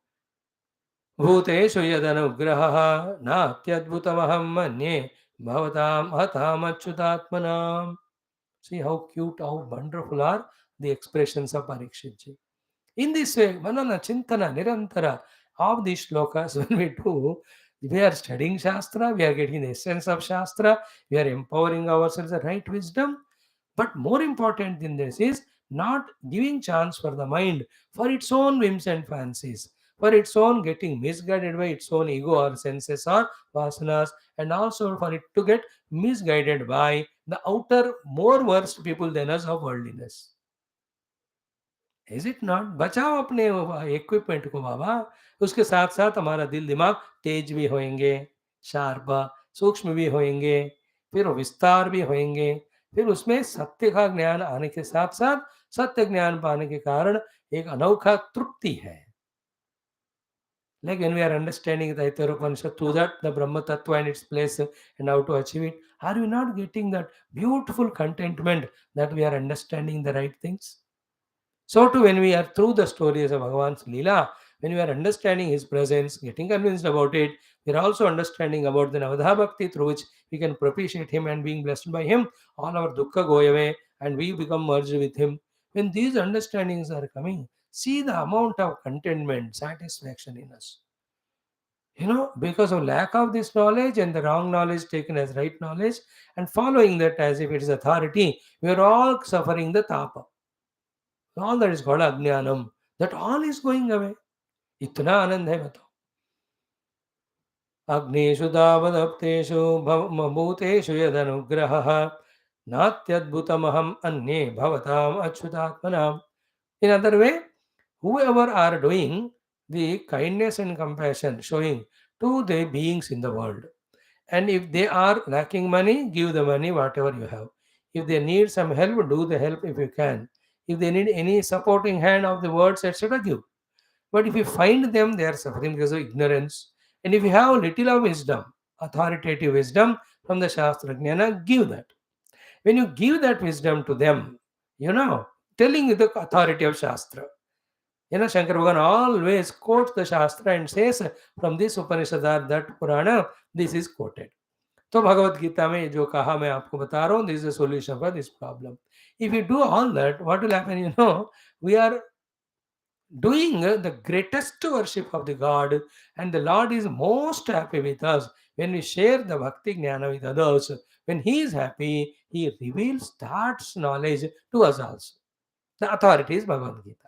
bhuteshu yadanugraha natyadbhutamaham manye bhavatam hatamachyutatmanam. See how cute, how wonderful are the expressions of Parikshitji. In this way, Manana, Chintana, Nirantara of these shlokas, when we do, we are studying Shastra, we are getting the essence of Shastra, we are empowering ourselves with the right wisdom. But more important than this is not giving chance for the mind for its own whims and fancies, for its own getting misguided by its own ego or senses or vasanas, and also for it to get misguided by the outer, more worst people than us of worldliness. Is it not? बचाओ अपने equipment को बाबा. उसके साथ साथ हमारा दिल दिमाग तेज भी होएंगे, शार्प, सूक्ष्म भी होएंगे, फिर वो विस्तार भी होएंगे, फिर उसमें सत्य का ज्ञान आने के साथ साथ सत्य ज्ञान पाने के कारण एक अनोखा तृप्ति है. Like when we are understanding the Aitarupanishad Upanishad through that, the Brahma Tattva and its place and how to achieve it, are we not getting that beautiful contentment that we are understanding the right things? So too, when we are through the stories of Bhagavan's Leela, when we are understanding his presence, getting convinced about it, we are also understanding about the Navadha Bhakti through which we can propitiate him and being blessed by him, all our dukkha go away and we become merged with him. When these understandings are coming, see the amount of contentment, satisfaction in us. Because of lack of this knowledge and the wrong knowledge taken as right knowledge and following that as if it is authority, we are all suffering the tapa. All that is called ajnanam. That all is going away. Itna anand hai batao. Agneshu davadapteshu bhuteshu yadanugrahah natyadbhutamaham anye bhavatam achyutatmanam. In other way, whoever are doing the kindness and compassion showing to the beings in the world, and if they are lacking money, give the money whatever you have. If they need some help, do the help if you can. If they need any supporting hand of the words, etc., give. But if you find them, they are suffering because of ignorance. And if you have little of wisdom, authoritative wisdom from the Shastra Jnana, give that. When you give that wisdom to them, telling you the authority of Shastra. Shankar Bhagavan always quotes the Shastra and says, from this Upanishad or that Purana, this is quoted. तो भगवत गीता में जो कहा मैं आपको बता रहा हूँ, this is the solution for this problem. If you do all that, what will happen? We are doing the greatest worship of the God, and the Lord is most happy with us when we share the bhakti jnana with others. When He is happy, He reveals that knowledge to us also. The authority is Bhagavad Gita.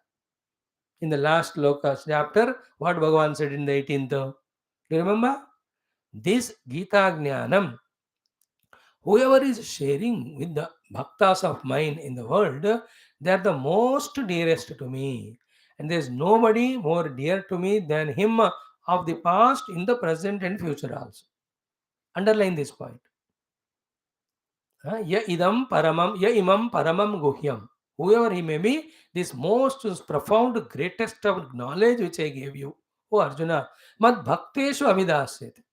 In the last Lokas chapter, what Bhagavan said in the 18th? Do you remember? This Gita Jnanam, whoever is sharing with the bhaktas of mine in the world, they are the most dearest to me. And there is nobody more dear to me than him of the past, in the present, and future also. Underline this point. Ya imam paramam guhyam. Whoever he may be, this most profound, greatest of knowledge which I gave you, O Arjuna, mad bhakteshu avidasyate.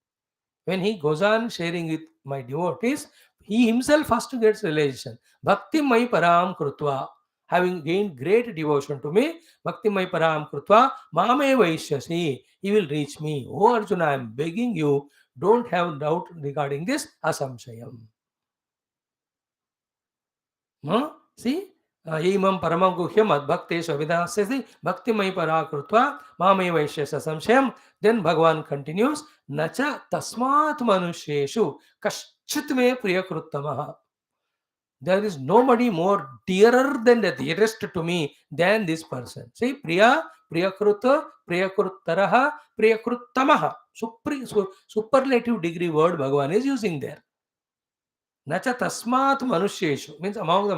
When he goes on sharing with my devotees, he himself first gets realization. Bhakti mai param krutva. Having gained great devotion to me, Bhakti mai param krutva, mame vaishyasi. He will reach me. Oh Arjuna, I am begging you, don't have doubt regarding this asamshayam. See? Imam paramam guhyam adbhakteshu avidasyasi bhakti mai para krutva mame vaishyasa samshayam. Then Bhagavan continues, Nacha tasmat manusheshu kaschit me priyakruttamaha. There is nobody more dearer than the dearest to me than this person. See, Priya, Priyakruta, Priyakruttaraha, Priyakruttamaha. Superlative degree word Bhagavan is using there. Nacha tasmat manusheshu means among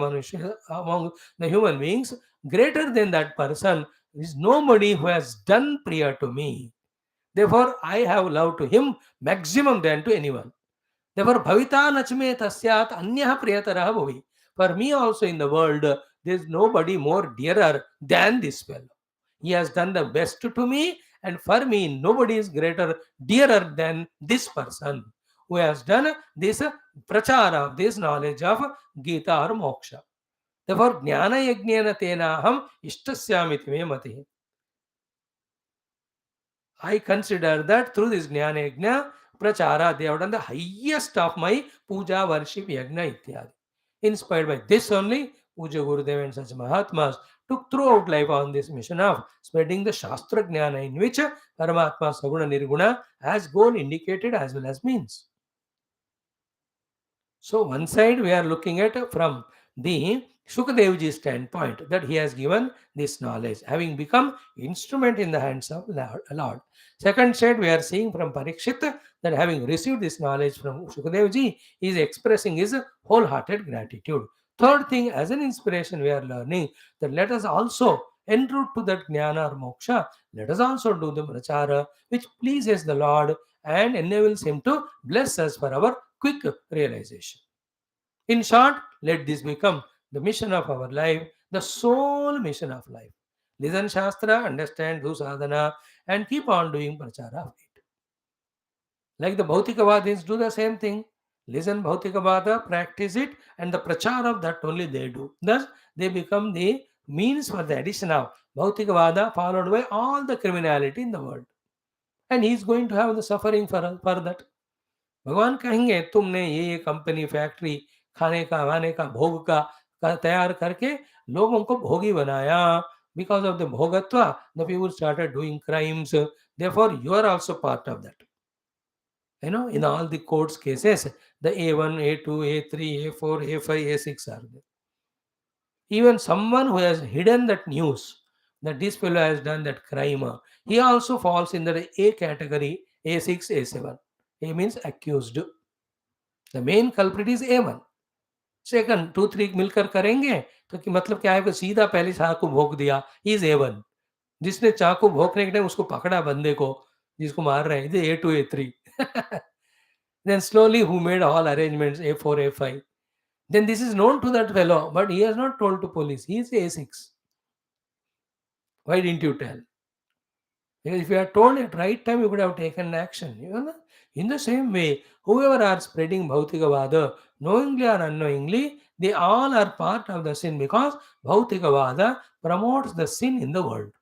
the human beings, greater than that person is nobody who has done Priya to me. Therefore, I have love to him maximum than to anyone. Therefore, bhavita nachme tasyat anyah priyatarah bhuvi. For me also in the world, there is nobody more dearer than this fellow. He has done the best to me, and for me, nobody is greater, dearer than this person who has done this prachara, this knowledge of Gita or Moksha. Therefore, jnana yajnena tena aham ishtasyamiti me mati. I consider that through this Jnana Yajna, Prachara, they have done the highest of my puja, worship, yajna, ityadi. Inspired by this only, Puja Gurudev and such Mahatmas took throughout life on this mission of spreading the Shastra Jnana, in which Paramatma Saguna Nirguna as goal indicated as well as means. So one side we are looking at from the Shukadevji standpoint, that he has given this knowledge, having become instrument in the hands of Lord. Second side we are seeing from Parikshit, that having received this knowledge from Shukadevji, he is expressing his wholehearted gratitude. Third thing, as an inspiration we are learning that let us also en route to that jnana or moksha, let us also do the prachara which pleases the Lord and enables him to bless us for our quick realization. In short, let this become the mission of our life, the sole mission of life. Listen Shastra, understand do sadhana, and keep on doing prachara of it. Like the Bhautikavadins do the same thing. Listen Bhautikavada, practice it, and the prachar of that only they do. Thus, they become the means for the addition of Bhautikavada followed by all the criminality in the world. And he is going to have the suffering for that. भगवान कहेंगे तुमने ये company factory खाने का वाने का भोग का तैयार करके लोगों को भोगी बनाया because of the bhogatva the people started doing crimes, therefore you are also part of that. In all the courts cases, the A1, A2, A3, A4, A5, A6 are there. Even someone who has hidden that news that this fellow has done that crime, he also falls in the A category, A6, A7. A means accused. The main culprit is A1. Second 2-3 मिलकर करेंगे तो कि मतलब क्या है कि सीधा पहले चाकू भोंक दिया, इज A1. जिसने चाकू भोंकने के टाइम उसको पकड़ा बंदे को जिसको मार रहे हैं, is A2, A3. Then slowly who made all arrangements, A4, A5. Then this is known to that fellow, but he has not told to police. He is A6. Why didn't you tell? Because if you had told at right time, you could have taken action. In the same way, whoever are spreading Bhautikavada, knowingly or unknowingly, they all are part of the sin because Bhautikavada promotes the sin in the world,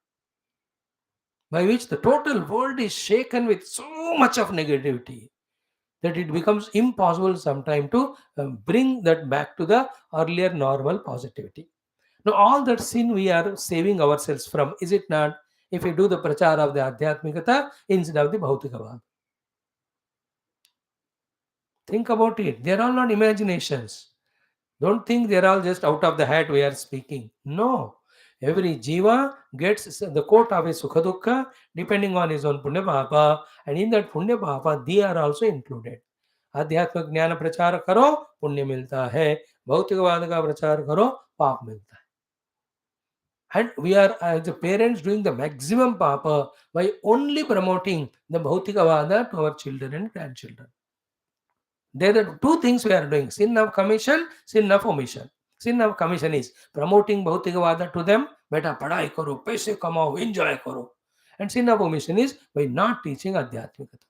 by which the total world is shaken with so much of negativity that it becomes impossible sometime to bring that back to the earlier normal positivity. Now, all that sin we are saving ourselves from, is it not? If we do the prachar of the Adhyatmikata instead of the Bhautikavad. Think about it. They are all not imaginations. Don't think they are all just out of the hat we are speaking. No. Every jiva gets the quote of a Sukha Dukkha depending on his own Punya Papa, and in that Punya Papa, they are also included. आध्यात्मिक ज्ञान प्रचार करो पुण्य मिलता है, भौतिकवाद का प्रचार करो पाप मिलता है. And we are as the parents doing the maximum papa by only promoting the bhautikavada to our children and grandchildren. There are two things we are doing: sin of commission, sin of omission. Sin of commission is promoting bhautikavada to them, beta padhai karo, paise kamao, enjoy karo. And sin of omission is by not teaching adhyatmikata.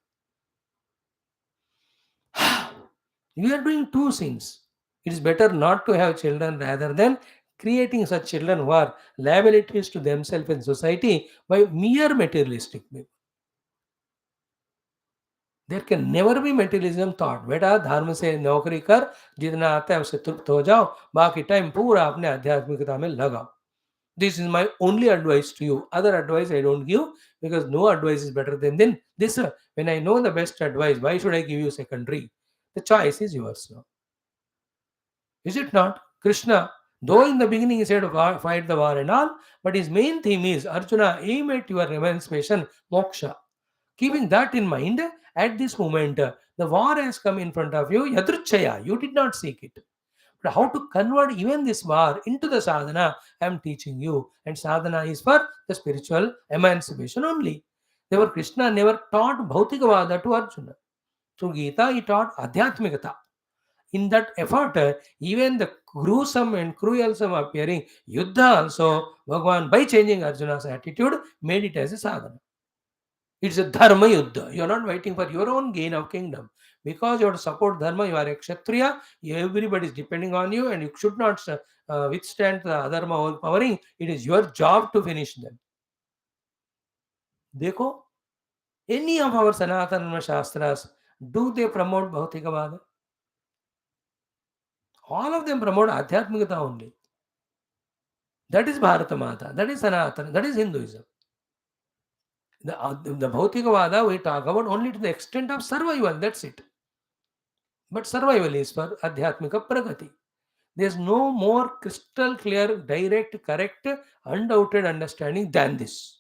We are doing two sins. It is better not to have children rather than creating such children who are liabilities to themselves and society by mere materialistic people. There can never be materialism thought. बेटा धर्म से नौकरी कर, जितना आता है उससे तृप्त हो जाओ, बाकी टाइम पूरा अपने आध्यात्मिकता में लगाओ. This is my only advice to you. Other advice I don't give because no advice is better than this. When I know the best advice, why should I give you secondary? The choice is yours now. Is it not? Krishna, though in the beginning he said fight the war and all, but his main theme is Arjuna, aim at your emancipation, moksha. Keeping that in mind, at this moment, the war has come in front of you, yadruchaya, you did not seek it. But how to convert even this war into the sadhana, I am teaching you. And sadhana is for the spiritual emancipation only. Therefore, Krishna never taught Bhautikavada to Arjuna. Through Gita, he taught Adhyatmikata. In that effort, even the gruesome and cruelsome appearing Yuddha also, Bhagavan, by changing Arjuna's attitude, made it as a sadhana. It's a dharma yuddha. You are not waiting for your own gain of kingdom. Because you have to support dharma, you are a kshatriya, everybody is depending on you, and you should not withstand the adharma overpowering. It is your job to finish them. Dekho, any of our Sanatana Shastras, do they promote Bhautikavada? All of them promote Adhyatmikata only. That is Bharata Mata, that is Sanatana, that is Hinduism. The Bhautikavada we talk about only to the extent of survival, that's it. But survival is for Adhyatmika Pragati. There is no more crystal clear, direct, correct, undoubted understanding than this.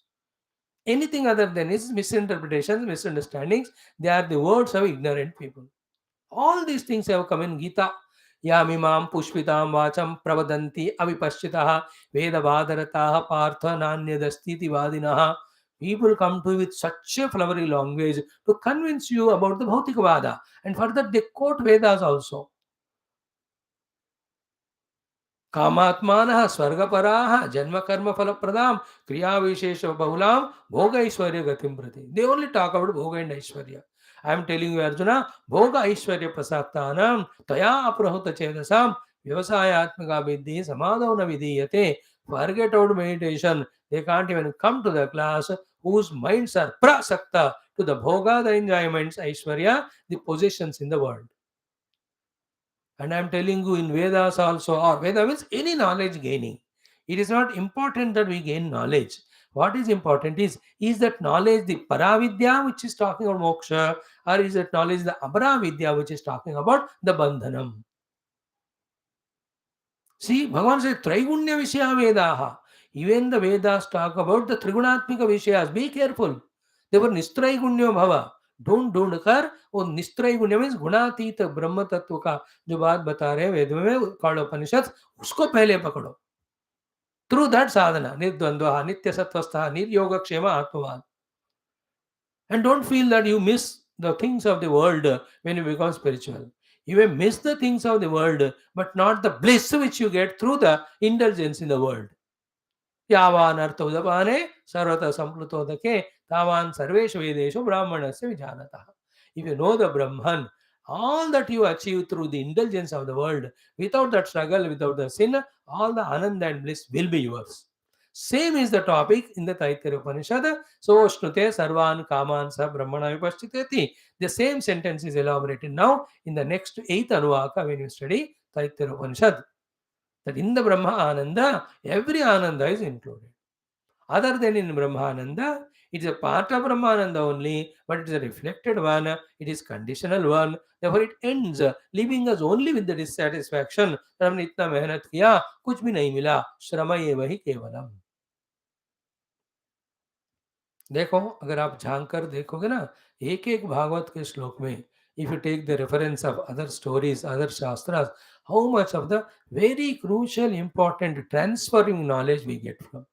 Anything other than is misinterpretations, misunderstandings, they are the words of ignorant people. All these things have come in Gita. Yamimam pushpitam vacham pravadanti avipashchitaha vedavadarataha partha nanyadastiti vadinaha. People come to you with such a flowery language to convince you about the Bhautikavada. And further, they quote Vedas also. कामात्मानः स्वर्गपराः जन्म कर्म फल प्रदाम क्रिया विशेष बहुलाम भोग ऐश्वर्य गतिम प्रति. They only talk about bhoga and aishwarya. I am telling you, Arjuna, bhoga aishwarya prasaktanam taya aprahutta chedasam vyavasayatmaka vidhi samadhavana vidhiyate. Forget about meditation. They can't even come to the class whose minds are prasakta to the bhoga, the enjoyments, aishwarya, the possessions in the world. And I am telling you, in Vedas also, or Veda means any knowledge gaining. It is not important that we gain knowledge. What is important is that knowledge the Paravidya which is talking about moksha, or is that knowledge the Abharavidya which is talking about the Bandhanam? See, Bhagavan says, Traigunya Vishya Vedaha. Even the Vedas talk about the Trigunatmika Vishayas. Be careful. They were Nistraigunya Bhava. ढूंढ कर वो निस्त्रय गुण्य means गुणातीत ब्रह्म तत्व का जो बात बता रहे हैं वेद में कालोपनिषद, उसको पहले पकड़ो. थ्रू दैट साधना निर्द्वंद्व नित्य सत्वस्थ निर्योगक्षेम आत्मवान. And don't feel that you miss the things of the world when you become spiritual. You may miss the things of the world, but not the bliss which you get through the indulgence in the world. यावान अर्थ उदपाने सर्वतः संप्लुतोदके तावान सर्वेषु वेदेषु ब्राह्मणस्य विजानतः. If you know the Brahman, all that you achieve through the indulgence of the world, without that struggle, without the sin, all the ananda and bliss will be yours. Same is the topic in the Taittiriya Upanishad. So Shnute Sarvan Kaman Sa Brahmana Vipashchiteti. The same sentence is elaborated now in the next 8th Anuvaka when you study Taittiriya Upanishad. That in the Brahma Ananda, every Ananda is included. Other than in Brahmananda, it is a part of Brahmananda only, but it is a reflected one, it is conditional one. Therefore, it ends leaving us only with the dissatisfaction. हमने इतना मेहनत किया, कुछ भी नहीं मिला, श्रम एव ही केवलम. देखो, अगर आप झांक कर देखोगे ना, एक एक भागवत के श्लोक में, if you take the reference of other stories, other shastras, how much of the very crucial, important, transferring knowledge we get from.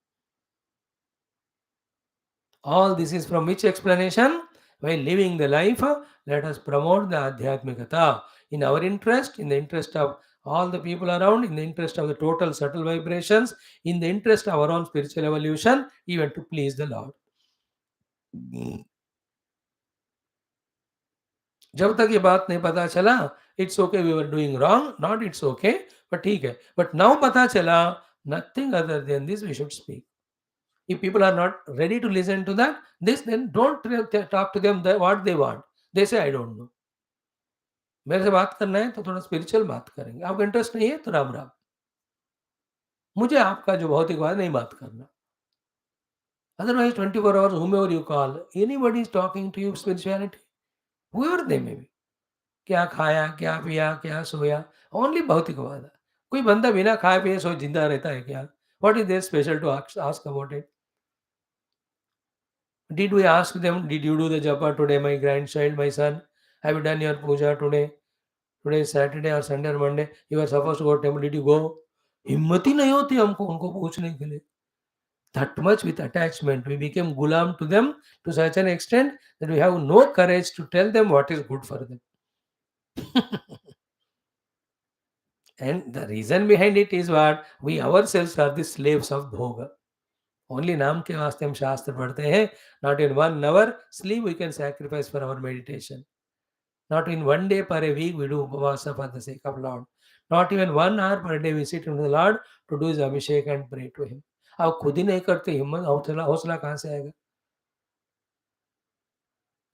All this is from which explanation? While living the life, let us promote the Adhyatmikata in our interest, in the interest of all the people around, in the interest of the total subtle vibrations, in the interest of our own spiritual evolution, even to please the Lord. जब तक ये बात नहीं पता चला, it's okay we were doing wrong, not it's okay, but ठीक है. But now पता चला, nothing other than this we should speak. If people are not ready to listen to that, this then don't talk to them what they want. They say I don't know. मेरे से बात करना है तो थोड़ा spiritual बात करेंगे. आपको इंटरेस्ट नहीं है तो राम राम. मुझे आपका जो भौतिकवाद नहीं बात करना. Otherwise 24 hours whomever you call, anybody is talking to you spirituality, whoever they may be. क्या खाया, क्या पिया, क्या सोया, ओनली भौतिकवाद. कोई बंदा बिना खाए पिए सोए जिंदा रहता है क्या? What is there special to ask about it? Did we ask them, did you do the japa today, my grandchild, my son? Have you done your puja today? Today is Saturday or Sunday or Monday. You are supposed to go to temple. Did you go? हिम्मत ही नहीं होती हमको उनको पूछने के लिए. That much with attachment. We became gulam to them to such an extent that we have no courage to tell them what is good for them. And the reason behind it is what? We ourselves are the slaves of bhoga. Only नाम के वास्ते हम शास्त्र पढ़ते हैं. Not in 1 hour sleep we can sacrifice for our meditation. Not in 1 day per a week we do upavasa for the sake of Lord. Not even 1 hour per day we sit into the Lord to do his abhishek and pray to him. आप खुद ही नहीं करते, हिम्मत हौसला हौसला कहाँ से आएगा?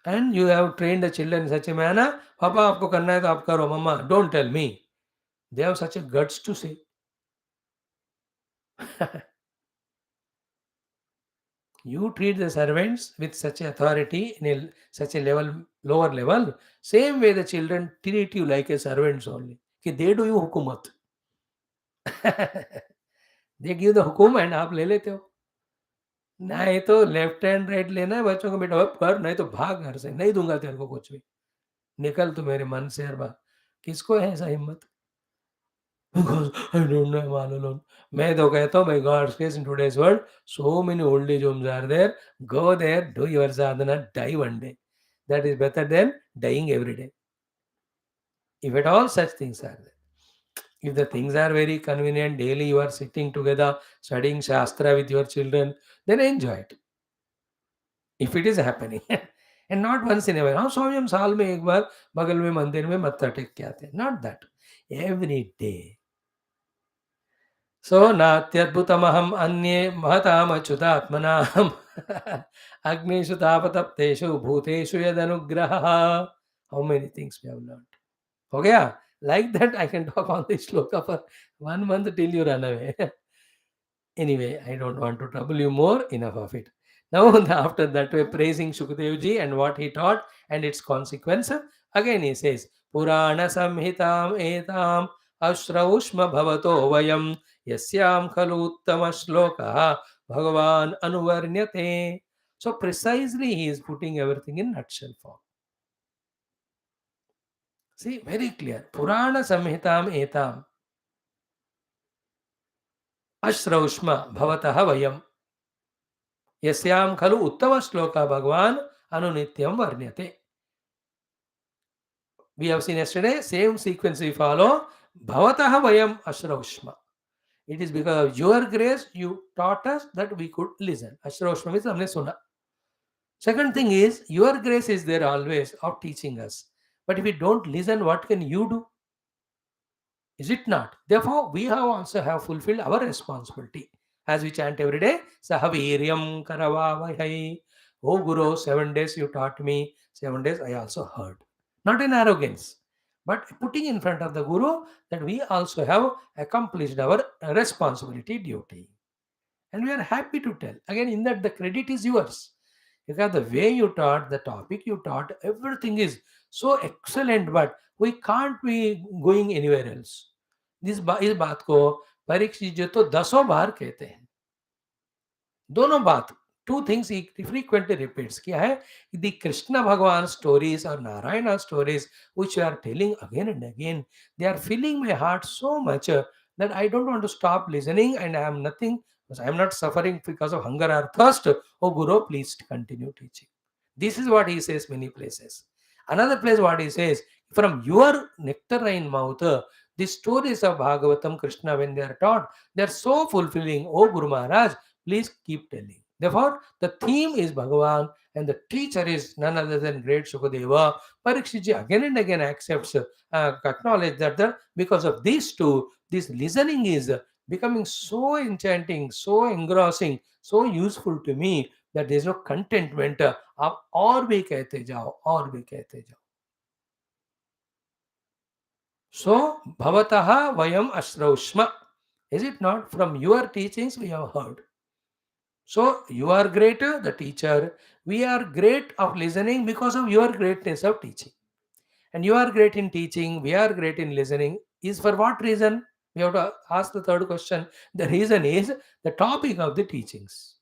And you have trained the children in such a manner, पापा आपको करना है तो आप करो, मम्मा don't tell me. They have such a guts to say. You treat the servants with such authority in such a level, lower level, same way the children treat you like a servants only. कि they do you हुकूमत. They give the Hukum and आप ले लेते हो. नहीं तो left hand right लेना है बच्चों को, बेटा अब कर, नहीं तो भाग घर से, नहीं दूंगा तेरे को कुछ भी, निकल तू मेरे मन से हर बार. किसको है ऐसा हिम्मत? Because I don't know, I'm all alone. मैं तो कहता हूँ, by God's grace in today's world, so many old age homes are there. Go there, do your sadhana, die one day. That is better than dying every day. If at all such things are there. If the things are very convenient, daily you are sitting together studying Shastra with your children, then enjoy it. If it is happening. And not once in a while. हाँ स्वामी हम साल में एक बार बगल में मंदिर में मत्था टेक के आते हैं. Not that. Every day. So नात्यद्भुतमहम् अन्ये महतामच्युतात्मनाम् अग्निषु तापतप्तेषु भूतेषु यदनुग्रहः. How many things we have learned? हो गया? Like that I can talk on this shloka for 1 month till you run away. Anyway, I don't want to trouble you more. Enough of it. Now, after that, we're praising Shukadevji and what he taught and its consequence. Again, he says, Purana samhitam etam ashraushma bhavato vayam yasyam khalu uttama shloka Bhagavan anuvarnyate. So, precisely, he is putting everything in nutshell form. See, very clear. Purana samhitam etam ashraushma bhavatah vayam Yasyam khalu uttama shloka Bhagavan anunityam varnyate. We have seen yesterday, same sequence we follow. Bhavataha vayam ashraushma. It is because of your grace you taught us that we could listen. Ashraushma means humne suna. Second thing is, your grace is there always of teaching us. But if we don't listen, what can you do? Is it not? Therefore, we have also have fulfilled our responsibility. As we chant every day, Sahaviryam Karavavahai. Oh Guru, 7 days you taught me, 7 days I also heard. Not in arrogance, but putting in front of the Guru that we also have accomplished our responsibility duty. And we are happy to tell. Again, in that the credit is yours. Because the way you taught, the topic you taught, everything is so excellent, but we can't be going anywhere else. इस बात को परीक्षित जी तो 10 बार कहते हैं. दोनों बात, two things he frequently repeats. क्या है? The Krishna Bhagavan stories or Narayana stories which we are telling again and again, they are filling my heart so much that I don't want to stop listening, and I am nothing, I am not suffering because of hunger or thirst. Oh Guru, please continue teaching. This is what he says many places. Another place what he says, from your nectarine mouth, the stories of Bhagavatam, Krishna, when they are taught, they are so fulfilling. Oh Guru Maharaj, please keep telling. Therefore, the theme is Bhagavan and the teacher is none other than great Shukadeva. Parikshitji again and again accepts, acknowledge that because of these two, this listening is becoming so enchanting, so engrossing, so useful to me that there is no contentment. आप और भी कहते जाओ, और भी कहते जाओ. So, bhavataha vayam ashraushma. Is it not? From your teachings we have heard. So, you are great, the teacher. We are great of listening because of your greatness of teaching. And you are great in teaching, we are great in listening. Is for what reason? We have to ask the third question. The reason is the topic of the teachings.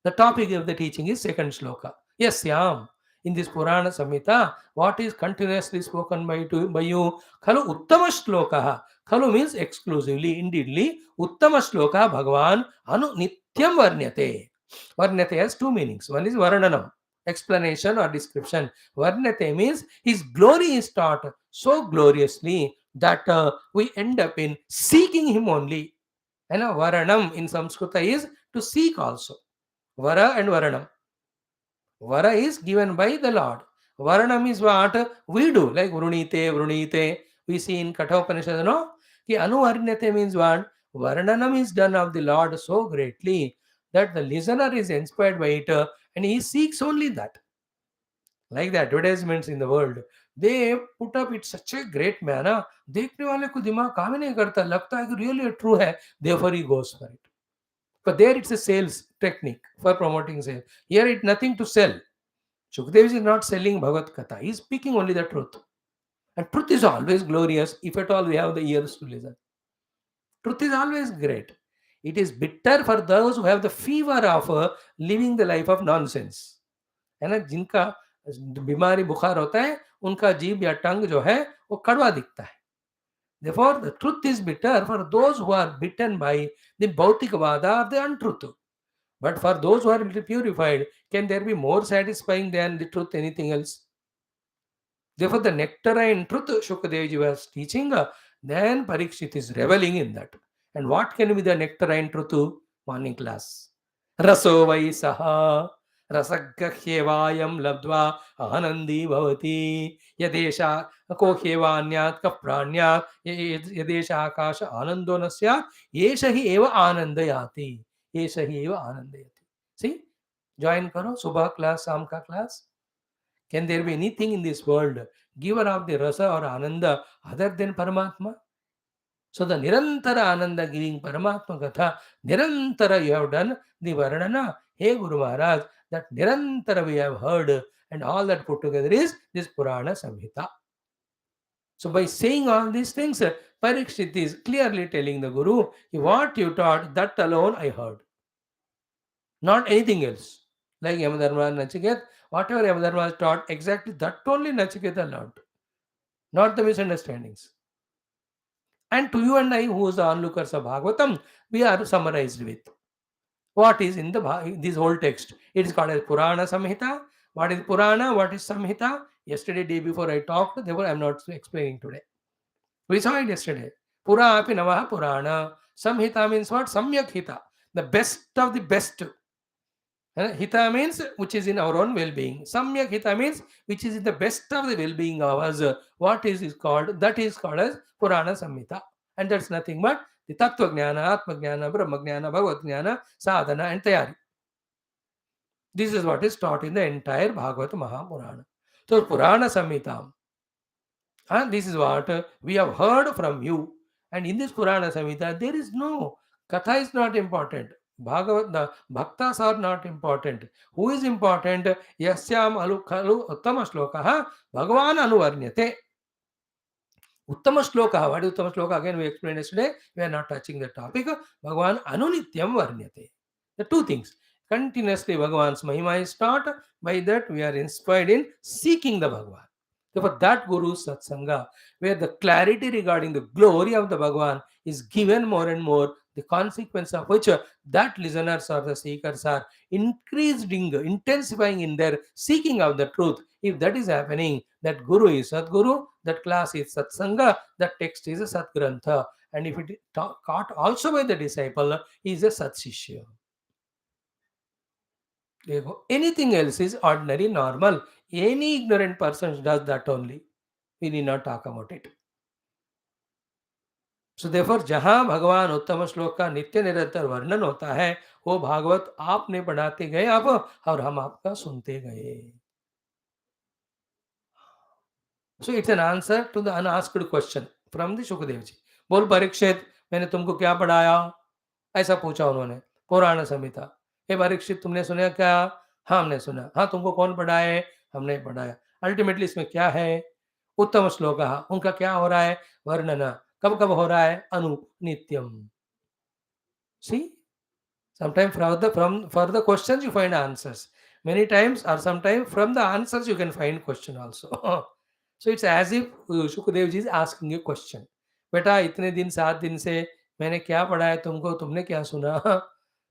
The topic of the teaching is second shloka. Yes, Yam. In this Purana Samhita, what is continuously spoken by you? Khalu uttama shloka. Khalu means exclusively, indeedly. Uttama shloka Bhagavan anu nityam varnyate. Varnyate has two meanings. One is varananam, explanation or description. Varnyate means his glory is taught so gloriously that we end up in seeking him only. And varanam in Samskrita is to seek also. Vara and Varanam. Vara is given by the Lord. Varanam is what we do, like Vrunite, Vrunite. We see in Kathopanishad, no? Ki Anuvarnyate means what? Varanam is done of the Lord so greatly that the listener is inspired by it and he seeks only that. Like the advertisements in the world, they put up it such a great manner. देखने वाले को दिमाग काम ही नहीं करता, लगता है कि really true है, therefore he goes for it. But there it's a sales technique for promoting sales. Here it's nothing to sell. Shukadev is not selling Bhagavad Katha. He is speaking only the truth. And truth is always glorious if at all we have the ears to listen. Truth is always great. It is bitter for those who have the fever of living the life of nonsense. है ना, जिनका बीमारी बुखार होता है, उनका जीभ या टंग जो है वो कड़वा दिखता है. Therefore, the truth is bitter for those who are bitten by the Bhautikavada or the untruth. But for those who are purified, can there be more satisfying than the truth, anything else? Therefore, the nectarine truth Shukadevji was teaching, Then Parikshit is reveling in that. And what can be the nectarine truth? Morning class. Raso vai saha rasaggahyevayam labdva anandi bhavati yadesha kohyevanyat kapranyat yadesha akasha anando nasya yesha hi eva anandayati. Yesha hi eva anandayati. See? Join karo. Subha class, Sam ka class. Can there be anything in this world giver of the rasa or ananda other than Paramatma? So the Nirantara Ananda giving Paramatma Gatha, Nirantara you have done the Varnana, hey Guru Maharaj, that Nirantara we have heard, and all that put together is this Purana Samhita. So by saying all these things, Parikshit is clearly telling the Guru, what you taught, that alone I heard. Not anything else. Like Yamadharma and Nachiket, whatever Yamadharma taught, exactly that only Nachiketa learned. Not the misunderstandings. And to you and I, who is the onlookers of Bhagavatam, we are summarized with what is in this whole text. It is called as Purana Samhita. What is Purana? What is Samhita? Yesterday, day before I talked, therefore I am not explaining today. We saw it yesterday. Pura api Namaha Purana. Samhita means what? Samyak Hita. The best of the best. Hita means which is in our own well-being. Samyak Hita means which is in the best of the well-being of us. What is called? That is called as Purana Samhita. And that's nothing but the Tattva Jnana, Atma Jnana, Brahma Jnana, Bhagavat Jnana, Sadhana and Tayari. This is what is taught in the entire Bhagavata Maha Purana. So Purana Samhita. And this is what we have heard from you. And in this Purana Samhita, there is no Katha is not important. Bhagavat, the Bhaktas are not important. Who is important? Yasyam alu khalu uttama shlokaha Bhagavan anuvarnyate. Uttama shloka. What is Uttama shloka? Again, we explained yesterday. We are not touching the topic. Bhagavan anunityam varnyate. The two things. Continuously, Bhagavan's Mahima is taught. By that, we are inspired in seeking the Bhagavan. Therefore, that Guru's Satsanga, where the clarity regarding the glory of the Bhagavan is given more and more, the consequence of which that listeners or the seekers are increasing, intensifying in their seeking of the truth. If that is happening, that Guru is Sadguru, that class is Satsanga, that text is a Satgrantha. And if it is caught also by the disciple, he is a Satsishya. Anything else is ordinary, normal. Any ignorant person does that only. We need not talk about it. So therefore, जहां भगवान उत्तम श्लोक का नित्य निरंतर वर्णन होता है, वो भागवत आपने पढ़ाते गए आप और हम आपका सुनते गए. So it's an answer to the unasked question from the Shukdev ji. बोल परीक्षित, मैंने तुमको क्या पढ़ाया? ऐसा पूछा उन्होंने. पुराण संहिता. हे परीक्षित, तुमने सुना क्या? हाँ, हमने सुना. हाँ, तुमको कौन पढ़ाए? हमने पढ़ाया. अल्टीमेटली इसमें क्या है? उत्तम श्लोक. उनका क्या हो रहा है? वर्णन. कब कब हो रहा है? अनु नित्यम. See, sometimes for the questions you find answers. Many times or sometimes from the answers you can find question also. So it's as if Shukadevji is asking a question. बेटा इतने दिन 7 दिन से मैंने क्या पढ़ा है तुमको, तुमने क्या सुना?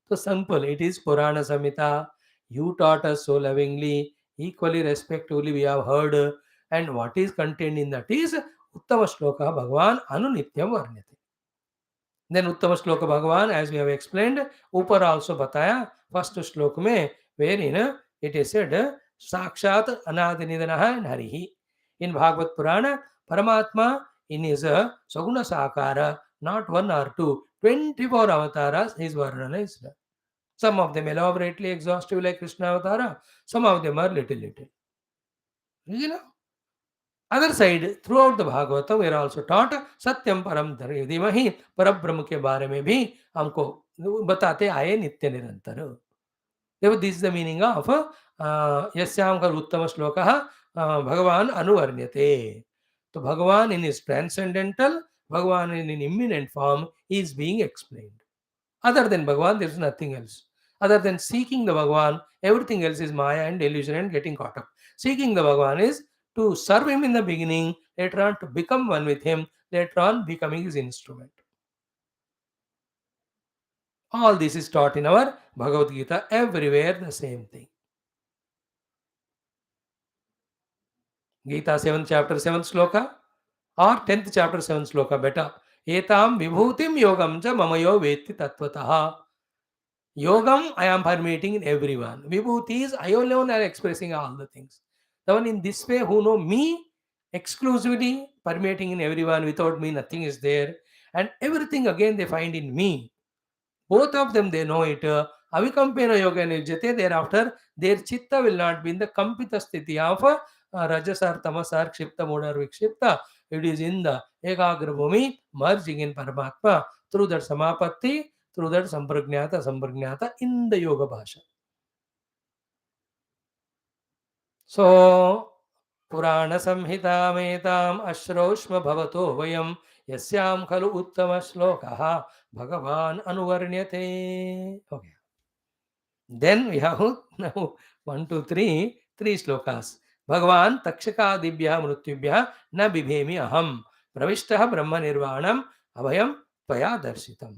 So simple, it is Purana Samhita. You taught us so lovingly, equally respectfully we have heard, and what is contained in that is Uttama Shloka Bhagavan Anunityam Varnyate. Then Uttama Shloka Bhagavan, as we have explained, ऊपर also बताया first श्लोक में, wherein it is said Sakshat Anadinidanaha and Harihi. In Bhagavad Purana, Paramatma in his Saguna Sakara, not one or two, 24 avatars, his Varnana is done. Some of them elaborately exhaustive like Krishna Avatara, some of them are little. You know? Other side, throughout the Bhagavatam, we are also taught Satyam Param Dhimahi, Parabrahma के बारे में भी हमको बताते आए नित्य निरंतर. Therefore, this is the meaning of Yasyam Kar Uttama Shloka Bhagavan Anuvarnyate. So, Bhagavan in his transcendental, Bhagavan in an imminent form is being explained. Other than Bhagavan, there is nothing else. Other than seeking the Bhagavan, everything else is Maya and illusion and getting caught up. Seeking the Bhagavan is to serve him in the beginning, later on to become one with him, later on becoming his instrument. All this is taught in our Bhagavad Gita, everywhere the same thing. Gita 7th chapter 7th sloka. or 10th chapter 7th sloka better. Etam vibhutim yogam cha mamayo vetti tattvataha. Yogam I am permeating in everyone. Vibhuti is I alone are expressing all the things. The one in this way who know me exclusively, permeating in everyone, without me nothing is there. And everything again they find in me. Both of them they know it. Avikampena yoga nijjate, thereafter their chitta will not be in the kampita sthiti of rajasar, tamasar, kshipta, moda, or vikshipta. It is in the ekagra bhumi, merging in Paramatma through that samapatti, through that sampragnata in the yoga bhasha. So पुराण संहितामेताम् अश्रौष्म भवतो वयं यस्यां खलु उत्तम श्लोकः भगवान् अनुवर्ण्यते. Okay. Then we have now 1, 2, 3, 3 slokas. Bhagavan takshakadibhyah mrutyubhyah na bibhemi aham pravishtah brahma nirvanam abhayam tvaya darshitam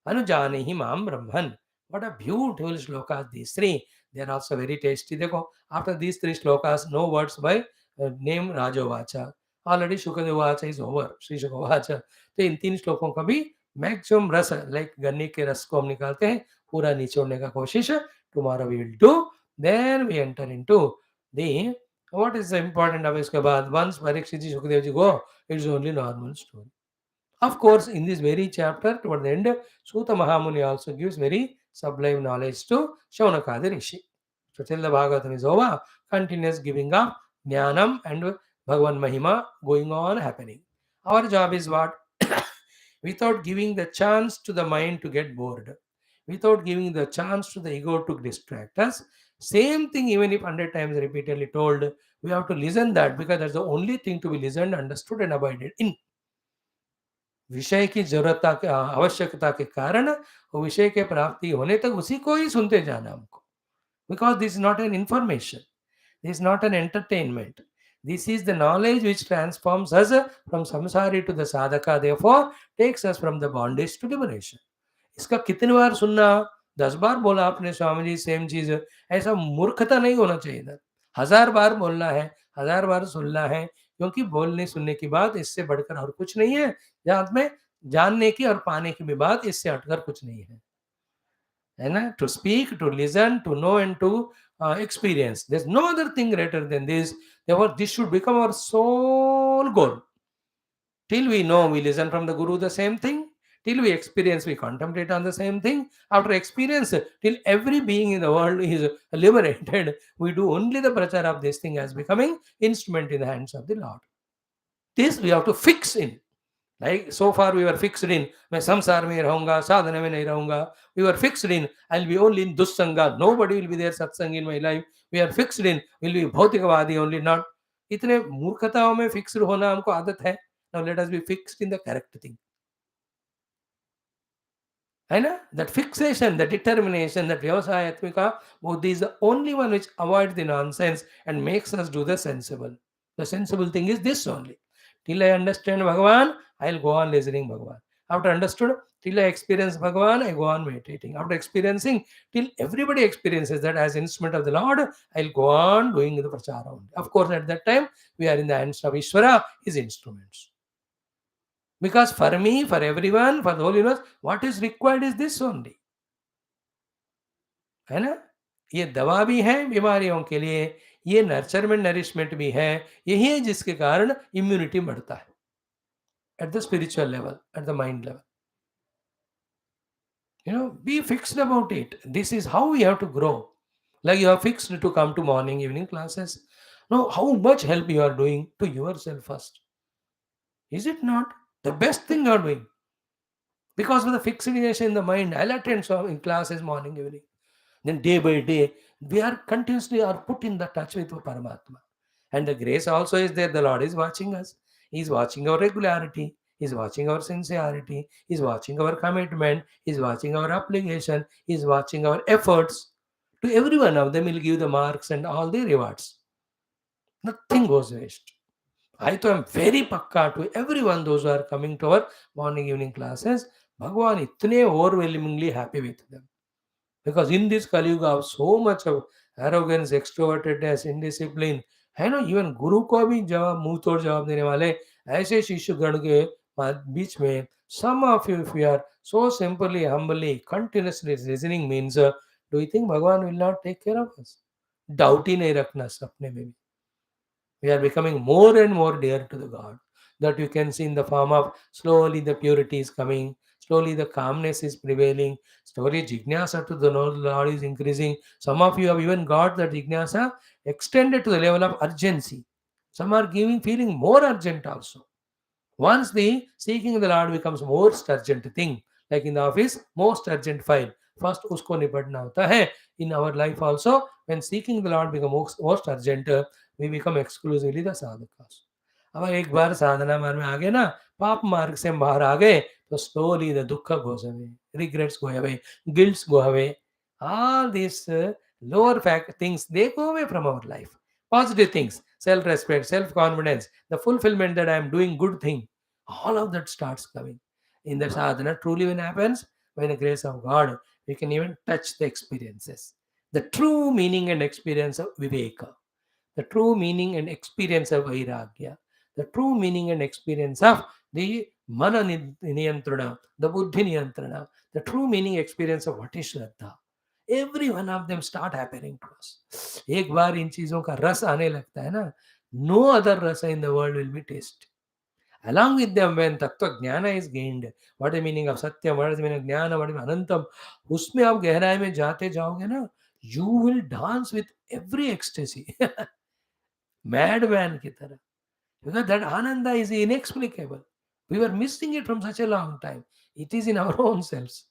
anujanehi mam brahman. What a beautiful slokas these three. They are also very tasty. Dekho, after these 3 slokas, no words by name Rajavacha. Already Shukadevacha is over. Sri Shukavacha. तो इन 3 श्लोकों का भी maximum रस like गन्ने के रस को हम निकालते हैं, पूरा निचोड़ने का कोशिश tomorrow we will do. Then we enter into the what is the important of इसके बाद once Parikshit ji Shukadev ji go, it's only normal story. Of course, in this very chapter, toward the end, Suta Mahamuni also gives very sublime knowledge to Shaunakadi Rishi. So till the Bhagavatam is over, continuous giving of Jnanam and Bhagavan Mahima going on happening. Our job is what? Without giving the chance to the mind to get bored, without giving the chance to the ego to distract us. Same thing, even if 100 times repeatedly told, we have to listen that because that's the only thing to be listened, understood, and abided in. विषय की जरूरता के आवश्यकता के कारण वो विषय के प्राप्ति होने तक उसी को ही सुनते जाना हमको. Because this is not an information, this is not an entertainment, this is the knowledge which transforms us from samsari to the sadhaka, therefore takes us from the bondage to liberation. इसका कितनी बार सुनना, 10 बार बोला आपने Swami ji same चीज, ऐसा मूर्खता नहीं होना चाहिए था. 1000 बार बोलना है, 1000 बार सुनना है, क्योंकि बोलने सुनने की बात इससे बढ़कर और कुछ नहीं है. जहां में जानने की और पाने की भी बात इससे हटकर कुछ नहीं है ना. To speak, to listen, to know and to experience. There's no other thing greater than this. Therefore, this should become our sole goal. Till we know, we listen from the Guru the same thing. Till we experience, we contemplate on the same thing. After experience, till every being in the world is liberated, we do only the prachar of this thing as becoming instrument in the hands of the Lord. This we have to fix in. Like so far we were fixed in, मैं संसार में रहूंगा, साधना में नहीं रहूंगा. We were fixed in, I'll be only in dussanga. Nobody will be there satsang in my life. We are fixed in, will be भौतिकवादी only, not. इतने मूर्खताओं में फिक्स्ड होना हमको आदत है. Now let us be fixed in the correct thing. है ना? That fixation, the determination, that Vyavasayatmika Buddhi is the only one which avoids the nonsense and makes us do the sensible. The sensible thing is this only. Till I understand Bhagavan, I'll go on listening Bhagavan. After understood, till I experience Bhagavan, I go on meditating. After experiencing, till everybody experiences that as instrument of the Lord, I'll go on doing the prachara only. Of course, at that time, we are in the hands of Ishvara, his instruments. Because for me, for everyone, for the whole universe, what is required is this only. है ना? ये दवा भी है बीमारियों के लिए, ये नर्चरमेंट नरिशमेंट भी है. यही है जिसके कारण इम्यूनिटी बढ़ता है at the spiritual level, at the mind level. Be fixed about it. This is how we have to grow. Like you are fixed to come to morning, evening classes. Now, how much help you are doing to yourself first? Is it not the best thing you are doing? Because of the fixation in the mind, I'll attend some classes morning, evening. Then day by day, we are continuously are put in the touch with Paramatma. And the grace also is there. The Lord is watching us. He's watching our regularity. He's watching our sincerity. He's watching our commitment. He's watching our application. He's watching our efforts. To every one of them, He'll give the marks and all the rewards. Nothing goes waste. I am very pakka to everyone, those who are coming to our morning, evening classes. Bhagavan itne overwhelmingly happy with them. Because in this Kali Yuga of so much of arrogance, extrovertedness, indiscipline, है ना, even गुरु को भी जवाब मुंह तोड़ जवाब देने वाले ऐसे शिष्यगण के बीच में some of you, if you are so simply, humbly, continuously listening means, do you think Bhagavan will not take care of us? Doubt ही नहीं रखना सपने में भी. We are becoming more and more dear to the God. That you can see in the form of slowly the purity is coming, slowly the calmness is prevailing, slowly jignasa to the Lord is increasing. Some of you have even got the jignasa extended to the level of urgency. Some are giving feeling more urgent also. Once the seeking the Lord becomes most urgent thing, like in the office, most urgent file. First उसको निपटना होता है. In our life also, when seeking the Lord becomes most urgent, we become exclusively the sadhakas. अब एक बार साधना मार्ग में आ गए ना, पाप मार्ग से हम बाहर आ गए, तो slowly the dukkha goes away, regrets go away, guilts go away. All these lower fact things, they go away from our life. Positive things, self-respect, self-confidence, the fulfillment that I am doing good thing, all of that starts coming. In the sadhana, truly when happens, by the grace of God, we can even touch the experiences. The true meaning and experience of viveka, the true meaning and experience of vairagya, the true meaning and experience of the mana niyantrana, the buddhi niyantrana, the true meaning experience of what is shraddha. Every one of them start happening to us. एक बार इन चीजों का रस आने लगता है ना, no other rasa in the world will be tasted. Along with them, when tattva jnana is gained, what is the meaning of satya, what is the meaning of jnana, what is anantam, उसमें आप गहराई में जाते जाओगे ना, you will dance with every ecstasy. Madman की तरह. Because that ananda is inexplicable. We were missing it from such a long time. It is in our own selves.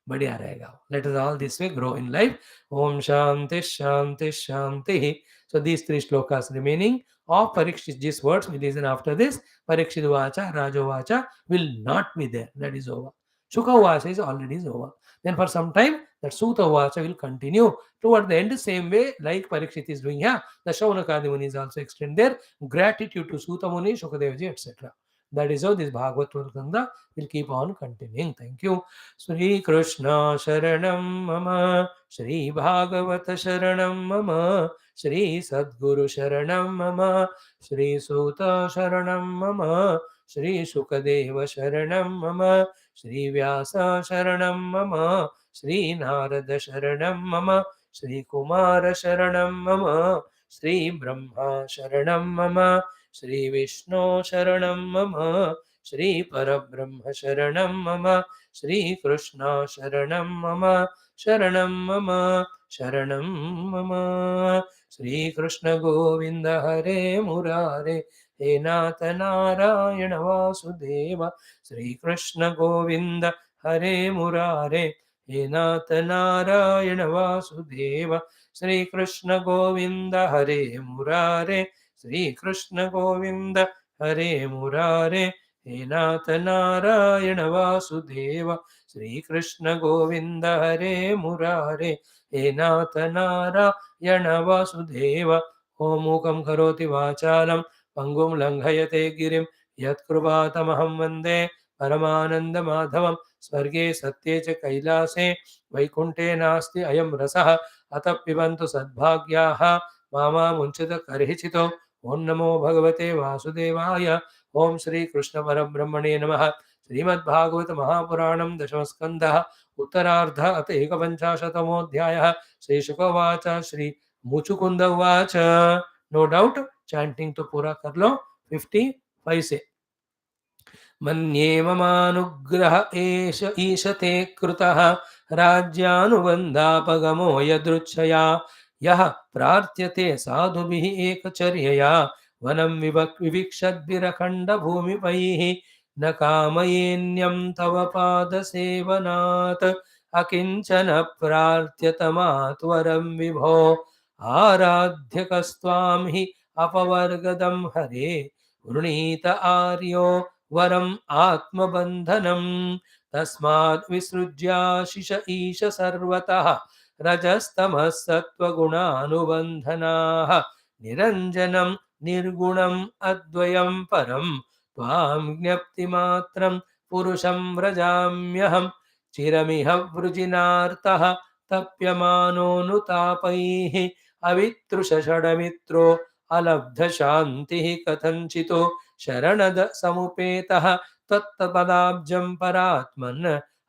बढ़िया रहेगा. Let us all this way grow in life. Om Shanti Shanti Shanti. So these three shlokas remaining of Parikshit, these words we listen after this. Parikshit Vacha, Rajo Vacha will not be there. That is over. Shuka Vacha is already over. Then for some time, that Sutta Vacha will continue. Toward the end, same way like Parikshit is doing here, the Shaunakadi Muni is also extend their gratitude to Sutta Muni, Shukadevji, etc. That is how this Bhagavatam Skandha will keep on continuing. Thank you. Shri Krishna Sharanam Mama, Shri Bhagawata Sharanam Mama, Shri Sadguru Sharanam Mama, Shri Suta Sharanam Mama, Shri Shukadeva Sharanam Mama, Shri Vyasa Sharanam Mama, Shri Narada Sharanam Mama, Shri Kumara Sharanam Mama, Shri Brahma Sharanam Mama, Shri Vishnu Sharanam Mama, Shri Parabrahma Sharanam Mama, Shri Krishna Sharanam Mama, Sharanam Mama, Sharanam Mama. Shri Krishna Govinda Hare Murare, He Natha Narayana Vasudeva. Shri Krishna Govinda Hare Murare, He Natha Narayana Vasudeva. Shri Krishna Govinda Hare Murare, Shri Krishna Govinda Hare Murare, He Natha Narayana Vasudeva. Shri Krishna Govinda Hare Murare, He Natha Narayana Vasudeva. Om Mukam Karoti Vachalam, Pangum Langhayate Girim, Yat Krupatamaham Vande Paramananda Madhavam. Swarge Satye Cha Kailase, Vaikunte Nasti Ayam Rasaha, Atap Pibantu Sadbhagyaha, Mama Munchita Karhichito. Om Namo Bhagavate Vasudevaya. ओम श्री कृष्ण परब्रह्मणे नमः. श्रीमद्भागवत महापुराणम दशम स्कंदः उत्तरार्ध अथ एकपञ्चाशतमोऽध्यायः. श्री शुकवाच श्री मुचुकुंद उवाच. No doubt chanting तो पूरा कर लो. 55 से मन्ये ममानुग्रह एष ईशते कृतः राज्यानुबन्धापगमो यदृच्छया यः प्रार्थ्यते साधुभिः एकचर्यया वनं विविक्षद्भिरखण्डभूमिपैः न कामयेन्यं तव पादसेवनात् अकिञ्चन प्रार्थ्यतमात्वरं विभो आराध्यकस्त्वां हि अपवर्गदं हरे वृणीत आर्यो वरम् आत्मबन्धनम् तस्मात् विसृज्याशिष ईश सर्वतः रजस्तमः सत्त्वगुणानुबन्धनाः निरञ्जनं निर्गुणम् अद्वयं परं त्वां ज्ञप्तिमात्रं पुरुषं व्रजाम्यहं चिरमिह वृजिनार्तः तप्यमानोऽनुतापैः अवितृषषडमित्रो अलब्धशान्तिः कथञ्चितो शरणद समुपेतः तत्पदाब्जं परात्मन्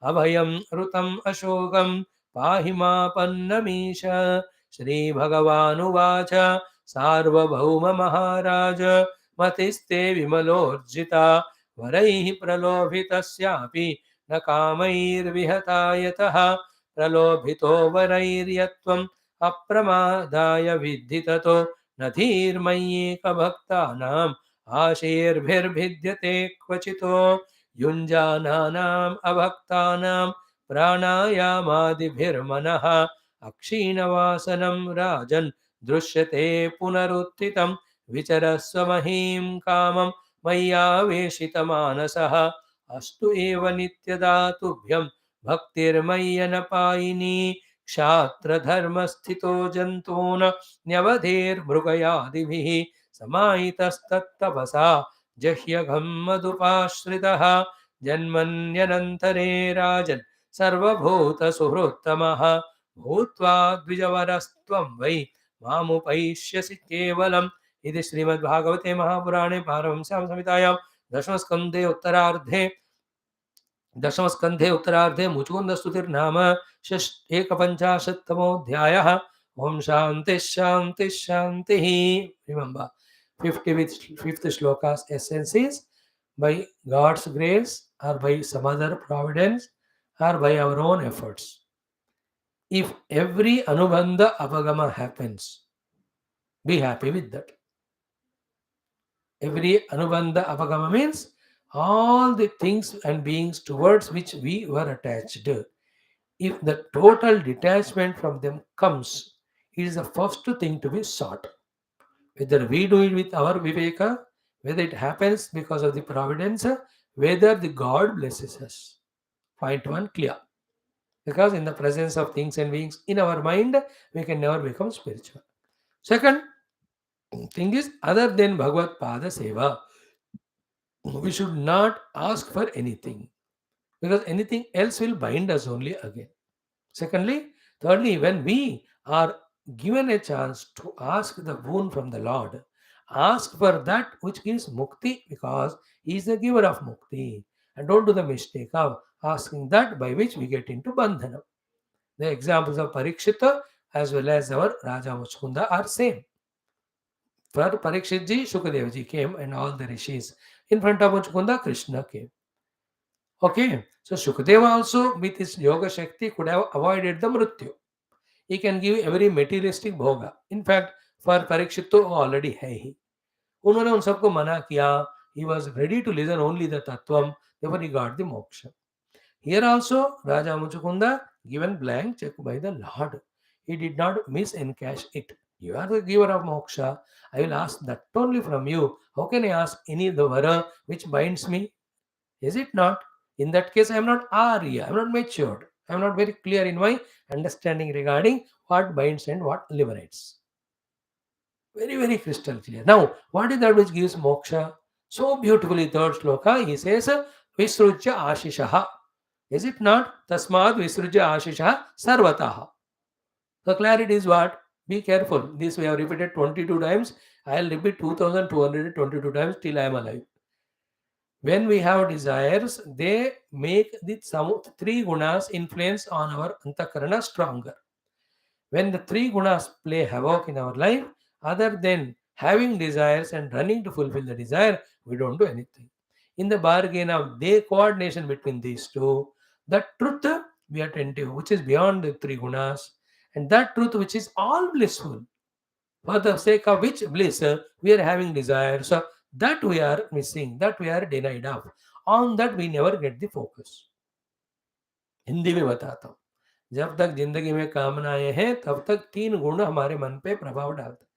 अभयं ऋतम् अशोकं पाहि मापन्नमीश। श्रीभगवानुवाच सार्वभौम महाराज मतिस्ते विमलोर्जिता वरैः प्रलोभितस्यापि न कामैर्विहता यतः प्रलोभितो वरैर्यत्वम् अप्रमादाय विद्धि ततो न धीर्मय्येकभक्तानाम् आशेर्भिर्भिद्यते क्वचितो युञ्जानानाम् अभक्तानां प्राणायामादिभिर्मनः अक्षीणवासनं राजन् दृश्यते पुनरुत्थितं विचरस्व महीं कामं मय्यावेशितमानसः अस्तु एव नित्यदा तुभ्यं भक्तिर्मय्यनपायिनी क्षात्रधर्मस्थितो जन्तून् न्यवधेर्मृगयादिभिः समाहितस्तत्तपसा जह्यघं मधुपाश्रितः जन्मन्यनन्तरे राजन् सर्वभूतसुहृत्तमः भूत्वा द्विजवरस्त्वं वै मामुपैष्यसि केवलम्। इति श्रीमद्भागवते महापुराणे पारमहंस्यां संहितायां दशमस्कन्धे उत्तरार्धे मुचुकुन्दस्तुतिर्नाम एकपञ्चाशत्तमोऽध्यायः। ओम शांति शांति शांति। Remember, 55th shloka's essence is by God's grace or by some other providence or by our own efforts. If every anubandha apagama happens, be happy with that. Every anubandha apagama means all the things and beings towards which we were attached. If the total detachment from them comes, it is the first thing to be sought. Whether we do it with our viveka, whether it happens because of the providence, whether the God blesses us. Point one clear. Because in the presence of things and beings in our mind, we can never become spiritual. Second thing is, other than Bhagavad Pada Seva, we should not ask for anything, because anything else will bind us only again. Thirdly, when we are given a chance to ask the boon from the Lord, ask for that which gives mukti, because He is the giver of mukti. And don't do the mistake of asking that by which we get into bandhana. The examples of Parikshit as well as our Raja Muchukunda are same. For Parikshitji, Shukadevji came and all the rishis. In front of Muchukunda, Krishna came. Okay, so Shukadeva also with his yoga shakti could have avoided the mrityu. He can give every materialistic bhoga. In fact, for Parikshit तो already है ही. उन्होंने उन सबको मना किया. He was ready to listen only the tattvam. Therefore, he got the moksha. Here also, Raja Muchukunda given blank check by the Lord. He did not misencash it. You are the giver of moksha. I will ask that only from you. How can I ask any the vara which binds me? Is it not? In that case, I am not Arya. I am not matured. I am not very clear in my understanding regarding what binds and what liberates. Very, very crystal clear. Now, what is that which gives moksha? So beautifully, third shloka, he says, Visrujya Ashishaha. Is it not? Tasmad Visrujya Ashishaha Sarvataha. The clarity is what? Be careful. This we have repeated 22 times. I will repeat 2222 times till I am alive. When we have desires, they make the three gunas influence on our antakarana stronger. When the three gunas play havoc in our life, other than having desires and running to fulfill the desire, we don't do anything. In the bargain of the coordination between these two, the truth we attend to, which is beyond the three gunas, and that truth which is all blissful, for the sake of which bliss we are having desires, that we are missing, that we are denied of. On that we never get the focus. Hindi में बताता हूँ, जब तक जिंदगी में कामनाएं हैं तब तक तीन गुण हमारे मन पे प्रभाव डालते हैं.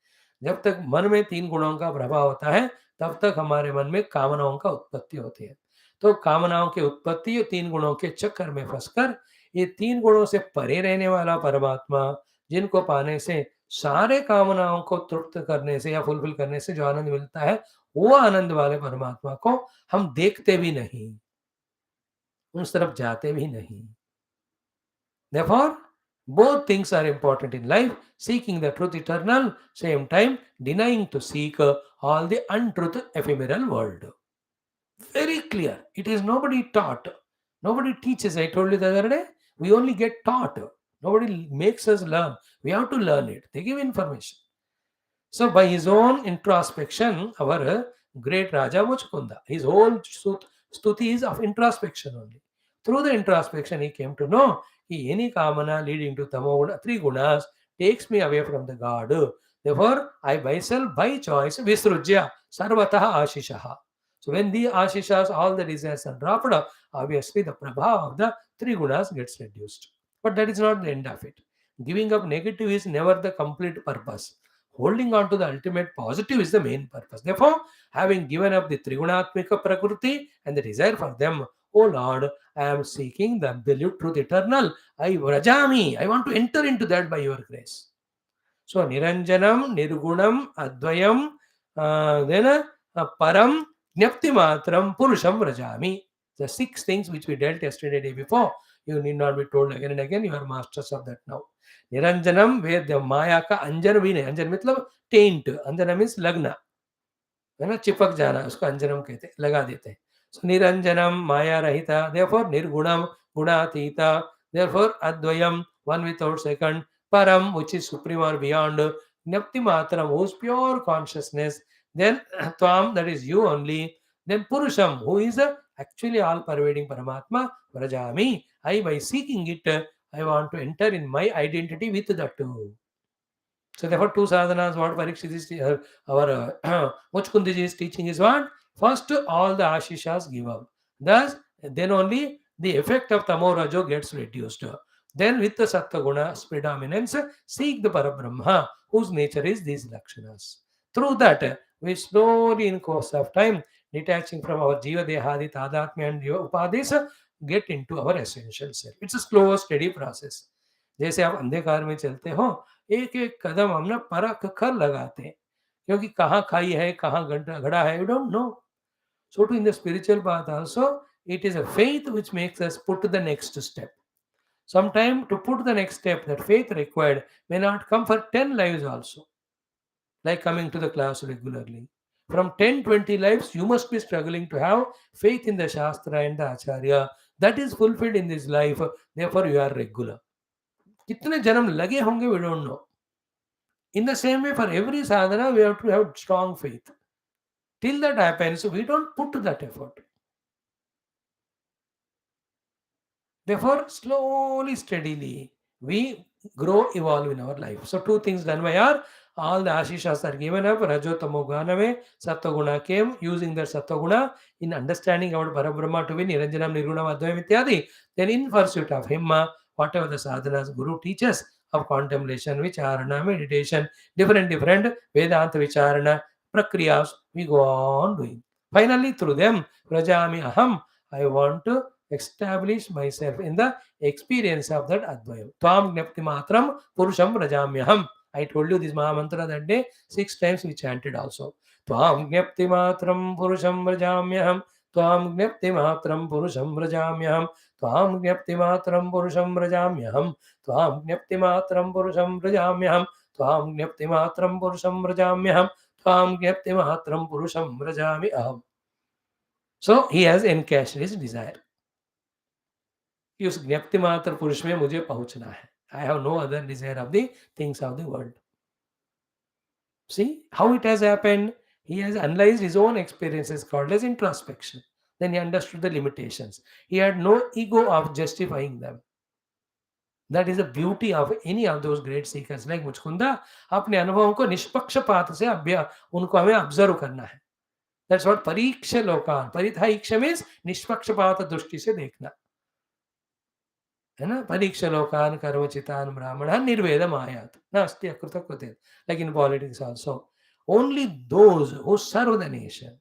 जब तक मन में तीन गुणों का प्रभाव होता है तब तक हमारे मन में कामनाओं का उत्पत्ति होती है. तो कामनाओं की उत्पत्ति ये तीन गुणों के चक्कर में फंसकर, ये तीन गुणों से परे रहने वाला परमात्मा, जिनको पाने से सारे कामनाओं को तृप्त करने से या फुलफिल करने से जो आनंद मिलता है, वो आनंद वाले परमात्मा को हम देखते भी नहीं, उस तरफ जाते भी नहीं. Therefore, Both things are important in life. Seeking the truth eternal, same time denying to seek all the untruth ephemeral world. Very clear. It is nobody taught. Nobody teaches. I told you the other day. We only get taught. Nobody makes us learn. We have to learn it. They give information. So, by his own introspection, our great Raja Muchukunda, his whole stuti is of introspection only. Through the introspection, he came to know कि any kamana leading to tamoguna, three gunas, takes me away from the God. Therefore, I myself, by choice, visrujya, sarvataha ashishaha. So, when the ashishas, all the desires are dropped, obviously the prabha of the three gunas gets reduced. But that is not the end of it. Giving up negative is never the complete purpose. Holding on to the ultimate positive is the main purpose. Therefore, having given up the Trigunatmika Prakriti and the desire for them, O Lord, I am seeking the absolute truth eternal. I Vrajami. I want to enter into that by your grace. So, Niranjanam, Nirgunam, Advayam, then Param, Jnapti Matram, Purusham Vrajami. The six things which we dealt yesterday, day before. You need not be told again and again. You are masters of that now. निरंजनम वे माया का अंजन भी नहीं, अंजन मतलब tent, Anjana means लगना, है ना, चिपक जाना, उसको अंजनम कहते हैं, लगा देते हैं. सो निरंजनम माया रहिता, देयरफॉर निर्गुणम गुणातीता, देयरफॉर अद्वयम one without second, param which is supreme or beyond, Nyapti Matram who is pure consciousness, then Tvam that is you only, then Purusham who is actually all pervading Paramatma, Vrajami, I by seeking it I want to enter in my identity with that too. So therefore, two sadhanas, what Parikshit is, our Muchukundiji is teaching is what? First, all the ashishas give up. Thus, then only the effect of Tamo Rajo gets reduced. Then with the Sattva Guna's predominance, seek the Parabrahma, whose nature is these Lakshanas. Through that, we slowly in course of time, detaching from our Jiva Dehadi, Tadatmya and Jiva Upadis, get into our essential self. It's a slow, steady process. जैसे आप अंधकार में चलते हो, एक एक कदम हम ना परख कर लगाते हैं, क्योंकि कहाँ खाई है, कहाँ घड़ा है, you don't know. So to in the spiritual path also, it is a faith which makes us put to the next step. Sometime to put the next step, that faith required may not come for 10 lives also, like coming to the class regularly. From 10-20 lives, you must be struggling to have faith in the Shastra and the Acharya. That is fulfilled in this life, therefore you are regular. कितने जन्म लगे होंगे, we don't know. In the same way, for every sadhana, we have to have strong faith. Till that happens, we don't put that effort. Therefore, slowly, steadily, we grow, evolve in our life. So, two things done by our, all the ashishas are given up. Rajo Tamo Ganame, Sattva came, using that Sattva in understanding our Parabrahma to be Niranjanam, Nirgunam, Advayam, Ityadi. Then, in pursuit of him, whatever the sadhanas Guru teaches of contemplation, vicharana, meditation, different Vedanta vicharana, prakriyas, we go on doing. Finally, through them, Rajami Aham, I want to establish myself in the experience of that Advayam. Tvam Gnapti Matram Purusham Rajamyaham. I told you this Maha Mantra that day, 6 times we chanted also. Tvam Gnapti Matram Purusham Rajamyaham. Tvam Gnapti Matram Purusham Rajamyaham. Tvam Gnapti Matram Purusham Rajamyaham. Tvam Gnapti Matram Purusham Rajamyaham. Tvam Gnapti Matram Purusham Rajamyaham. Tvam Gnapti Matram Purusham Rajami Aham. So he has encashed his desire. उस ज्ञप्ति मात्र पुरुष में मुझे पहुंचना है. I have no other desire of the things of the world. See how it has happened. He has analyzed his own experiences called as introspection. Then he understood the limitations. He had no ego of justifying them. That is the beauty of any of those great seekers like मुचकुंदा. अपने अनुभवों को निष्पक्षपात से उनको हमें observe करना है. That's what परीक्ष लोकान. परिथाईक्ष means निष्पक्षपात दृष्टि से देखना, है ना. परीक्ष लोकान कर्मचितान ब्राह्मण निर्वेदम आयात नास्ति अकृत कृते. Like in politics also, only those who serve the nation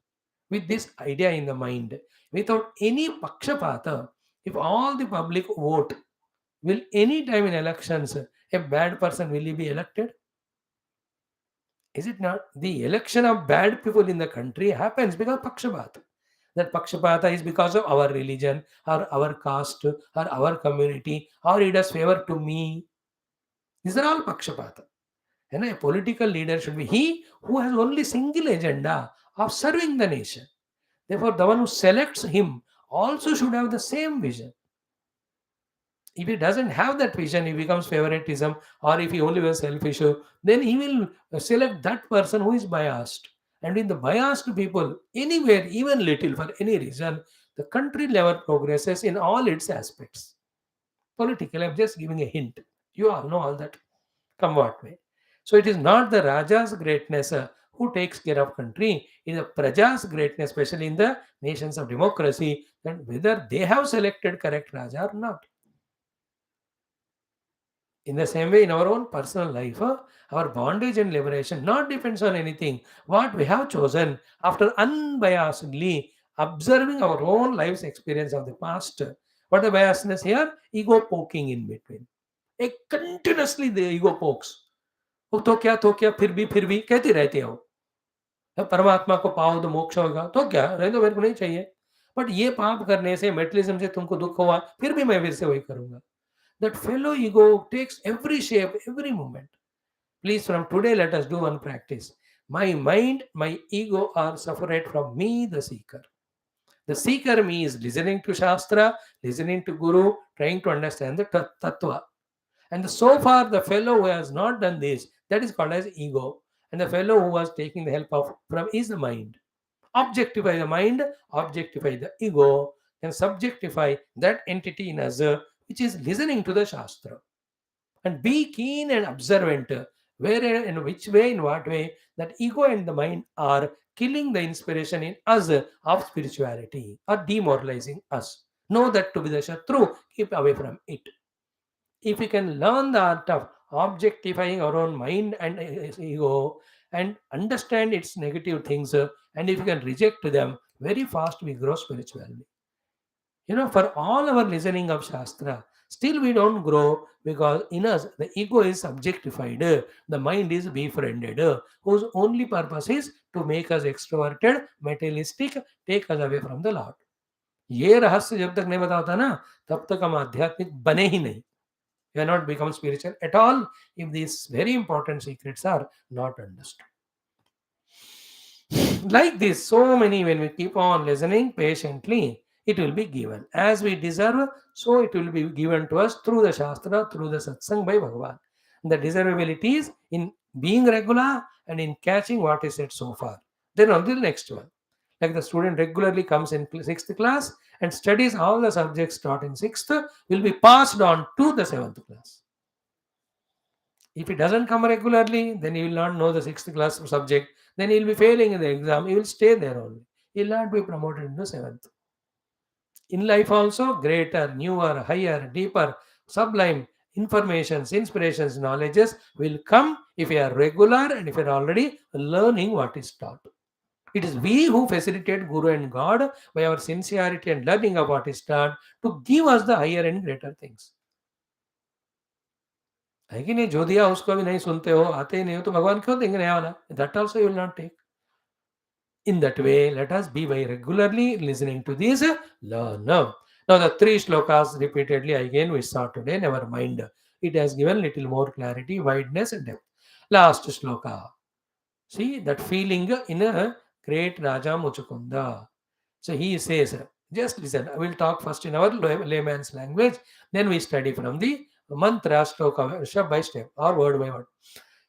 with this idea in the mind, without any pakshapata. If all the public vote, will any time in elections a bad person will he be elected? Is it not? The election of bad people in the country happens because pakshapata. That pakshapata is because of our religion or our caste or our community, or it does favor to me. These are all pakshapata. And a political leader should be he who has only single agenda of serving the nation. Therefore, the one who selects him also should have the same vision. If he doesn't have that vision, he becomes favoritism, or if he only was selfish, then he will select that person who is biased. And in the biased people, anywhere, even little, for any reason, the country never progresses in all its aspects. Politically, I'm just giving a hint. You all know all that. Come what may. So it is not the Raja's greatness who takes care of country. It is the Praja's greatness, especially in the nations of democracy, and whether they have selected correct Raja or not. In the same way, in our own personal life, our bondage and liberation not depends on anything. What we have chosen after unbiasedly observing our own life's experience of the past. What the biasness here? Ego poking in between. Continuously the ego pokes. वो तो क्या फिर भी कहती रहती हो परमात्मा को पाओ तो मोक्ष होगा तो क्या रहने दो मेरे को नहीं चाहिए बट ये पाप करने से मेटलिज्म से तुमको दुख हुआ फिर भी मैं फिर से वही करूंगा that fellow ego takes every shape every moment. Please, from today let us do one practice. My mind, my ego are separate from me, the seeker. The seeker me is listening to Shastra, listening to Guru, trying to understand the Tattva. And so far, the fellow who has not done this, that is called as ego. And the fellow who was taking the help of from is the mind. Objectify the mind, objectify the ego, and subjectify that entity in us which is listening to the Shastra. And be keen and observant where, in which way, in what way that ego and the mind are killing the inspiration in us of spirituality or demoralizing us. Know that to be the Shatru, keep away from it. If we can learn the art of objectifying our own mind and ego and understand its negative things, and if we can reject them, very fast we grow spiritually. For all our listening of Shastra, still we don't grow because in us the ego is objectified, the mind is befriended, whose only purpose is to make us extroverted, materialistic, take us away from the Lord. ये रहस्य जब तक नहीं बताता ना तब तक हम आध्यात्मिक बने ही नहीं. We are not become spiritual at all if these very important secrets are not understood. Like this, so many, when we keep on listening patiently, it will be given. As we deserve, so it will be given to us through the Shastra, through the Satsang by Bhagavan. The deservability is in being regular and in catching what is said so far. Then on to the next one. Like the student regularly comes in 6th class and studies all the subjects taught in 6th, will be passed on to the 7th class. If he doesn't come regularly, then he will not know the 6th class subject. Then he will be failing in the exam. He will stay there only. He will not be promoted into 7th. In life also, greater, newer, higher, deeper, sublime informations, inspirations, knowledges will come if you are regular and if you are already learning what is taught. It is we who facilitate Guru and God by our sincerity and learning of what is taught to give us the higher and greater things. है कि नहीं जो दिया उसको भी नहीं सुनते हो आते ही नहीं हो तो भगवान क्यों देंगे नया वाला that also you will not take in that way let us be by regularly listening to these learn now the 3 shlokas repeatedly again we saw today never mind it has given little more clarity wideness and depth. Last shloka, see that feeling in a great Raja Muchukunda. So he says, just listen, I will talk first in our layman's language, then we study from the mantra, shloka, step by step, or word by word.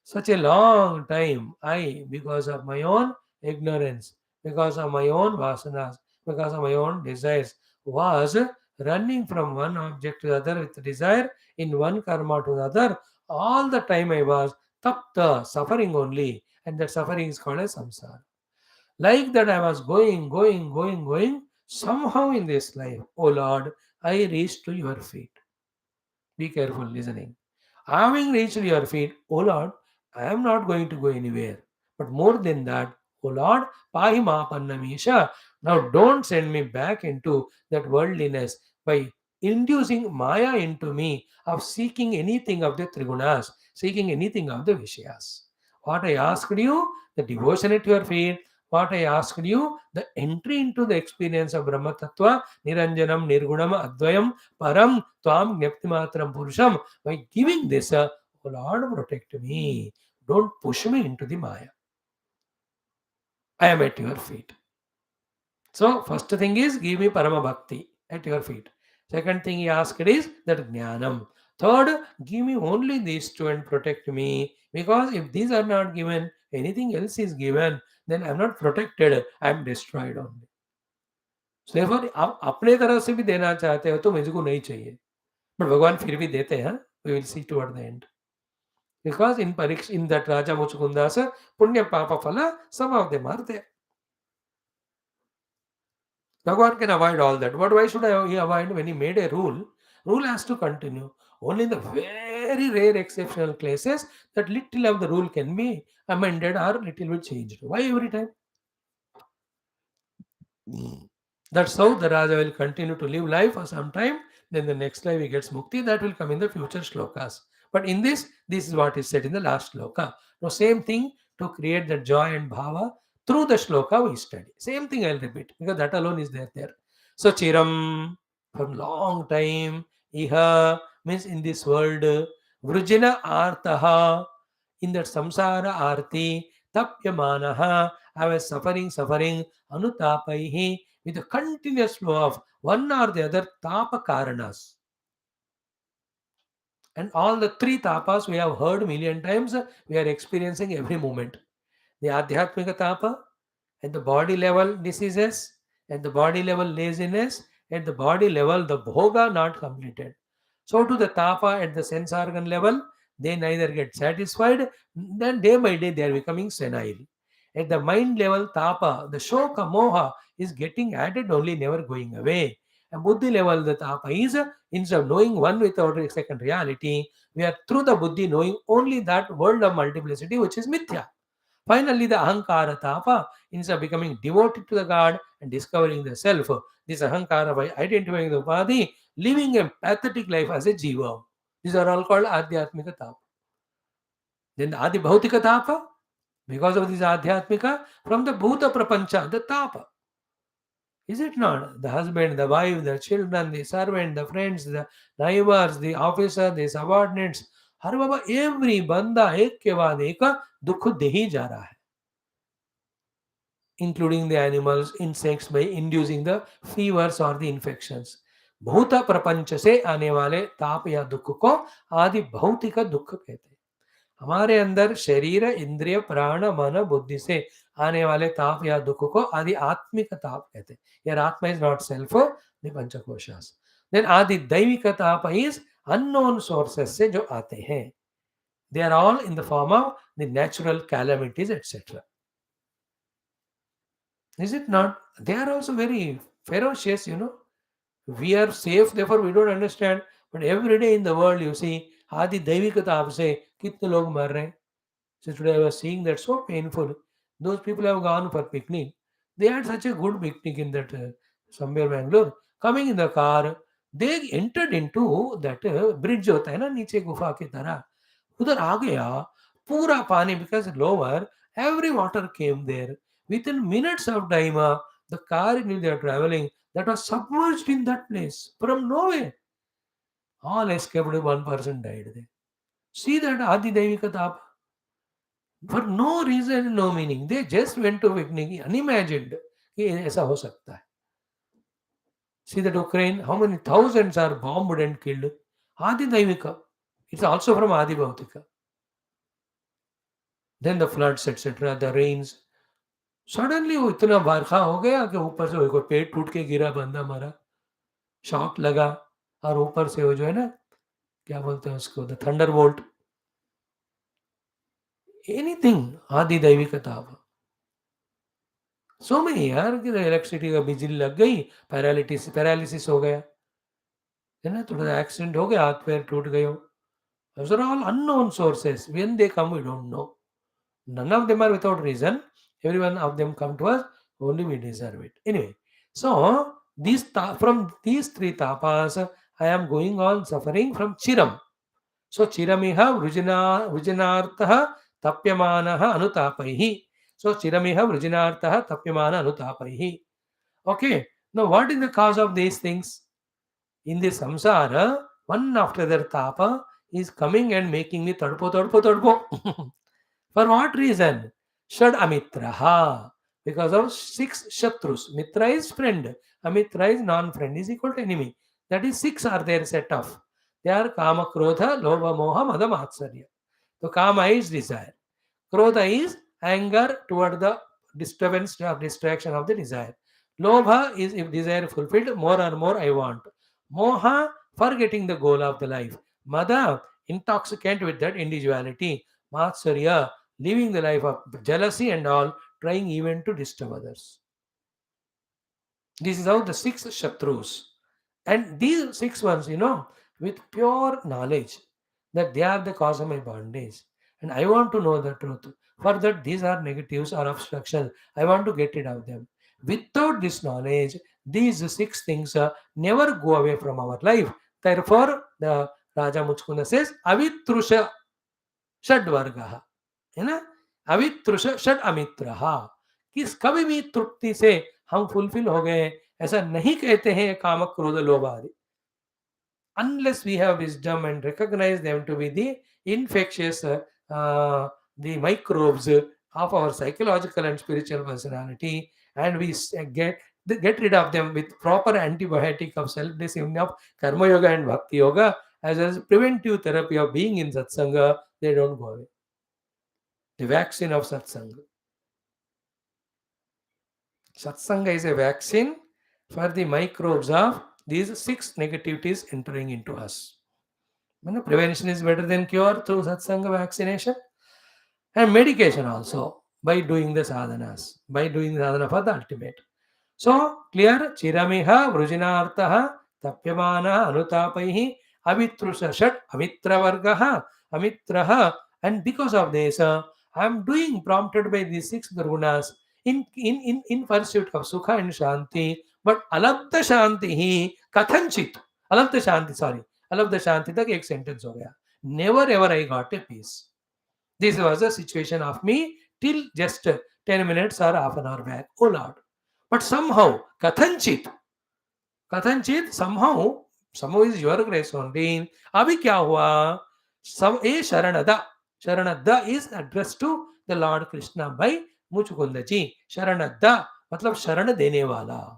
Such a long time, I, because of my own ignorance, because of my own vasanas, because of my own desires, was running from one object to the other with desire, in one karma to the other. All the time I was tapta, suffering only, and that suffering is called as samsara. Like that, I was going. Somehow in this life, oh Lord, I reached to your feet. Be careful listening. Having reached your feet, oh Lord, I am not going to go anywhere. But more than that, oh Lord, pahi pannamisha. Now don't send me back into that worldliness by inducing Maya into me of seeking anything of the Trigunas, seeking anything of the Vishyas. What I asked you, the devotion at your feet, what I asked you, the entry into the experience of Brahma Tattva, Niranjanam, Nirgunam, Advayam, Param, Tvam, Gnaptimatram, Purusham. By giving this, Oh Lord, protect me. Don't push me into the Maya. I am at your feet. So, first thing is give me Parama Bhakti at your feet. Second thing he asked is that Jnanam. Third, give me only these two and protect me. Because if these are not given, anything else is given, then I am not protected. I am destroyed only. So therefore, आप अपने तरफ से भी देना चाहते हो तो मुझको नहीं चाहिए. But भगवान फिर भी देते हैं. We will see toward the end. Because in that Raja Muchukunda's Punya Papa Phala, some of them are there. Bhagavan can avoid all that. But why should he avoid when he made a rule? Rule has to continue. Only in the very rare exceptional cases that little of the rule can be amended or little bit changed. Why every time? That's how the Raja will continue to live life for some time. Then the next life he gets mukti. That will come in the future shlokas. But in this is what is said in the last shloka. Now, same thing to create the joy and bhava through the shloka we study. Same thing I'll repeat because that alone is there. So, chiram, from long time, iha means in this world, vrujina artaha, in that samsara arti, tapyamanaha, I was suffering, anutapaihi, with a continuous flow of one or the other tapa karanas. And all the three tapas we have heard million times, we are experiencing every moment. The Adhyatmika tapa, at the body level diseases, at the body level laziness, at the body level the bhoga not completed. So to the tapa at the sense organ level, they neither get satisfied, then day by day they are becoming senile. At the mind level, tapa, the shoka, moha is getting added only, never going away. At buddhi level, the tapa is instead of knowing one without a second reality, we are through the buddhi knowing only that world of multiplicity which is mithya. Finally, the ahankara tapa, instead of becoming devoted to the God and discovering the self, this ahankara by identifying the upadhi, living a pathetic life as a jiva. These are all called adhyatmika tapa. Then the adi bhautika tapa, because of this adhyatmika, from the bhuta prapancha, the tapa. Is it not? The husband, the wife, the children, the servant, the friends, the neighbors, the officer, the subordinates, her Baba every बंदा एक के बाद एक दुख दे ही जा रहा है, including the animals, insects, by inducing the fevers or the infections. भूत प्रपंच से आने वाले ताप या दुख को आदि भौतिक दुख कहते हैं. हमारे अंदर शरीर, इंद्रिय, प्राण, मन, बुद्धि से आने वाले ताप या दुख को आदि आत्मिक ताप कहते हैं. यार आत्मा इज नॉट सेल्फ, द पंचकोशास. देन आदि दैविक ताप इज अननोन सोर्सेस से जो आते हैं. They are all in the form of the natural calamities etcetera. Is it not? They are also very ferocious, We are safe, therefore we don't understand. But every day in the world, you see, Adi Daivika Taap se, kitne log mar rahe. So today I was seeing that so painful. Those people have gone for picnic. They had such a good picnic in that somewhere Bangalore. Coming in the car, they entered into that bridge होता है ना नीचे गुफा की तरह. उधर आ गया पूरा पानी because lower every water came there. Within minutes of time, the car in which they are traveling that was submerged in that place from nowhere. All escaped. One person died there. See that Adi Devika Tapa. For no reason, no meaning. They just went to picnic, unimagined. कि ऐसा हो सकता है. See that Ukraine, how many thousands are bombed and killed? Adi Daivika. It's also from Adi Bhautika. Then the floods, etc., the rains. Suddenly वो इतना बरखा हो गया कि ऊपर से कोई पेड़ टूट के गिरा, बंदा मरा, शॉक लगा. और ऊपर से वो जो है ना, क्या बोलते हैं उसको, द थंडर बोल्ट, एनीथिंग, आदि दैविक ताप. सो मेनी यार कि इलेक्ट्रिसिटी का बिजली लग गई, पैरालिसिस हो गया है ना, थोड़ा एक्सीडेंट हो गया, हाथ पैर टूट गए हो. Those are all unknown sources. When they come, we don't know. None of them are without reason. Every one of them come to us, only we deserve it. Anyway, so from these three tapas, I am going on suffering from chiram. So chiramiha vrujinartha tapyamanaha anutapaihi. So chiramiha vrujinartha tapyamana anutapaihi. Okay. Now what is the cause of these things? In the samsara, one after the tapa is coming and making me tadpo, tadpo, tadpo. For what reason? Shad amitraha. Because of six shatrus. Mitra is friend. Amitra is non-friend. Is equal to enemy. That is six are there set off. They are kama, krodha, lobha, moha, mada, matsarya. So kama is desire. Krodha is anger toward the disturbance or distraction of the desire. Lobha is if desire fulfilled, more and more I want. Moha, forgetting the goal of the life. Mada, intoxicant with that individuality. Matsarya, living the life of jealousy and all, trying even to disturb others. This is how the six Shatrus. And these six ones, with pure knowledge that they are the cause of my bondage. And I want to know the truth. For that, these are negatives or obstructions. I want to get rid of them. Without this knowledge, these six things never go away from our life. Therefore, the Raja Muchukunda says, Avitrusha Shadvargaha. है ना अवित्रुष षड अमित्रहा किस कभी भी तृप्ति से हम fulfil हो गए ऐसा नहीं कहते हैं काम क्रोध लोभ आदि unless we have wisdom and recognize them to be the infectious the microbes of our psychological and spiritual personality and we get rid of them with proper antibiotic of self-discipline of karma yoga and bhakti yoga as a preventive therapy of being in satsanga they don't go away. The vaccine of satsanga. Satsanga is a vaccine for the microbes of these six negativities entering into us. Prevention is better than cure through satsanga vaccination and medication also by doing the sadhanas, by doing the sadhana for the ultimate. So clear, chiramiha vrujinartaha tapyamana anutapaihi avitrusha shat amitravargaha amitraha and because of this I am doing prompted by these six gurunas in pursuit of sukha and shanti but alabdha shanti hi kathanchit alabdha shanti sorry alabdha shanti tak ek sentence ho gaya never ever I got a peace. This was the situation of me till just 10 minutes or half an hour back. Oh Lord. But somehow, Kathanchit, somehow is your grace only. Abhi kya hua? Sharanada. Sharanada is addressed to the Lord Krishna by Muchukunda ji. Sharanada, matlab Sharana dene wala.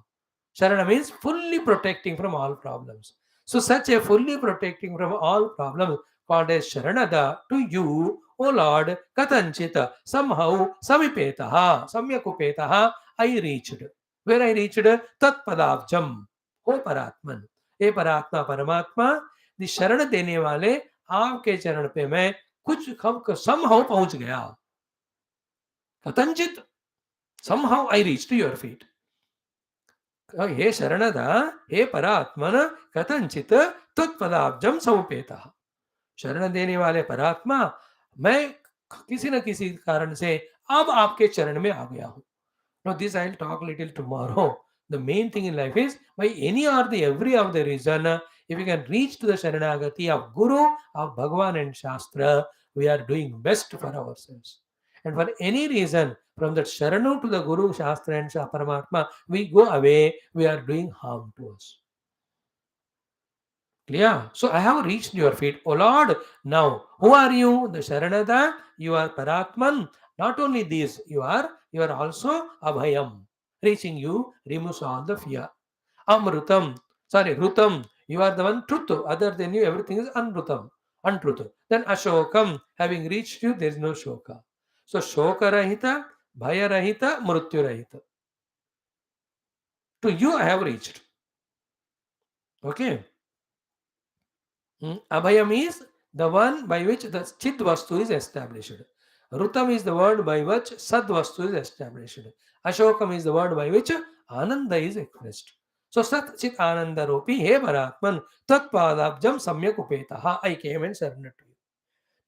Sharana means fully protecting from all problems. So such a fully protecting from all problems called as Sharanada to you, O Lord, Kathanchita, somehow, Samipetaha, Samyakupetaha, I reached. Where I reached? Tat Padavjam, O Paratman. ए परात्मा परमात्मा दी शरण देने वाले आपके चरण पे मैं कुछ somehow पहुंच गया. कथंचित somehow I reached to your feet. हे शरणद हे परात्मन कथंचित तत्पदाब्जम समुपेता. शरण देने वाले परात्मा मैं किसी न किसी कारण से अब आपके चरण में आ गया हूं. Now this I'll talk little tomorrow. The main thing in life is by any or the every of the reason, if we can reach to the Sharanagati of Guru, of Bhagavan and Shastra, we are doing best for ourselves. And for any reason, from that Sharanu to the Guru, Shastra and Paramatma, we go away, we are doing harm to us. Clear? So I have reached your feet. Oh Lord, now who are you? The Sharanada, you are Paratman. Not only this, you are also Abhayam. Reaching you removes all the fear. Rutam, you are the one truth. Other than you, everything is untruth. Then Ashokam, having reached you, there is no Shoka. So Shoka Rahita, Bhaya Rahita, Mrityu Rahita. To you I have reached. Okay. Abhayam is the one by which the Chit Vastu is established. Rutam is the word by which Sad Vastu is established. Ashokam is the word by which Ananda is expressed. So Sat Chit Ananda Rupi He Paratman Tat Padabjam Samyak Upetaha. I came and surrendered to you.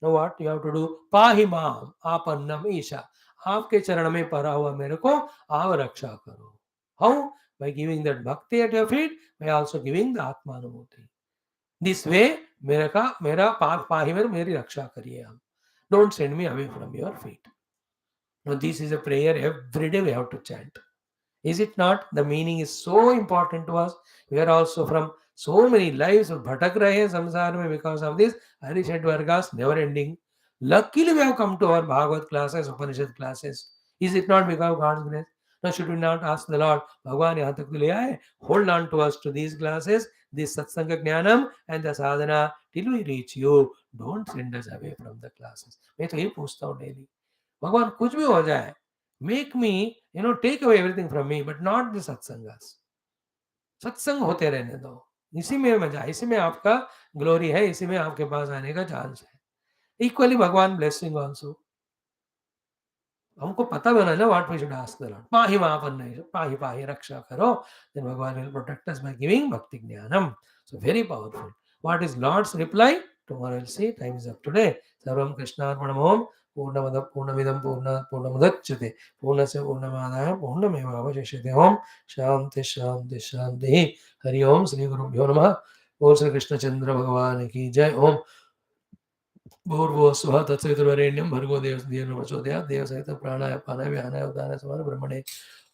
Now what you have to do? Pahimam Apannam Isha. आपके चरण में पड़ा हुआ मेरे को आव रक्षा करो. How? By giving that bhakti at your feet, by also giving the Atmanubhuti. This way, मेरा पाहिवर मेरी रक्षा करिए आप. Don't send me away from your feet. Now this is a prayer every day we have to chant. Is it not? The meaning is so important to us. We are also from So many lives bhatak rahe hain samsar mein because of this Harishat Vargas never ending. Luckily, we have come to our Bhagavad classes, Upanishad classes. Is it not because of God's grace? Now, should we not ask the Lord, Bhagavan yahan tak to le aaye, hold on to us to these classes, this satsanga jnanam and the sadhana till we reach you. Don't send us away from the classes. मैं तो ये पूछता हूँ daily, भगवान कुछ भी हो जाए, make me, take away everything from me, but not the satsangas. सत्संग होते रहने दो, इसी में मजा, इसी में आपका ग्लोरी है, इसी में आपके पास आने का चांस है. इक्वली भगवान ब्लेसिंग ऑल्सो. हमको पता बना ना what we should ask the lord. पाहि महापन्ने पाहि पाहि रक्षा करो. Then Bhagwan will protect us by giving bhakti jnanam. So very powerful. What is lord's reply? Tomorrow will see. Time is up today. सर्वं कृष्णार्पणम्. ओम पूर्णमद पूर्णमिदं पूर्णात् पूर्णमुदच्यते पूर्णस्य पूर्णमादाय पूर्णमेवावशिष्यते. ओम शांति शांति शांति. हरि ओम. श्री गुरुभ्यो नमः. बोल श्री कृष्णचंद्र भगवान की जय. ओम भूर्भुवः स्वः तत्सवितुर्वरेण्यं भर्गो देवस्य नमः देव सहित प्राणाय पानाय व्यानाय उदानाय समान ब्रह्मणे.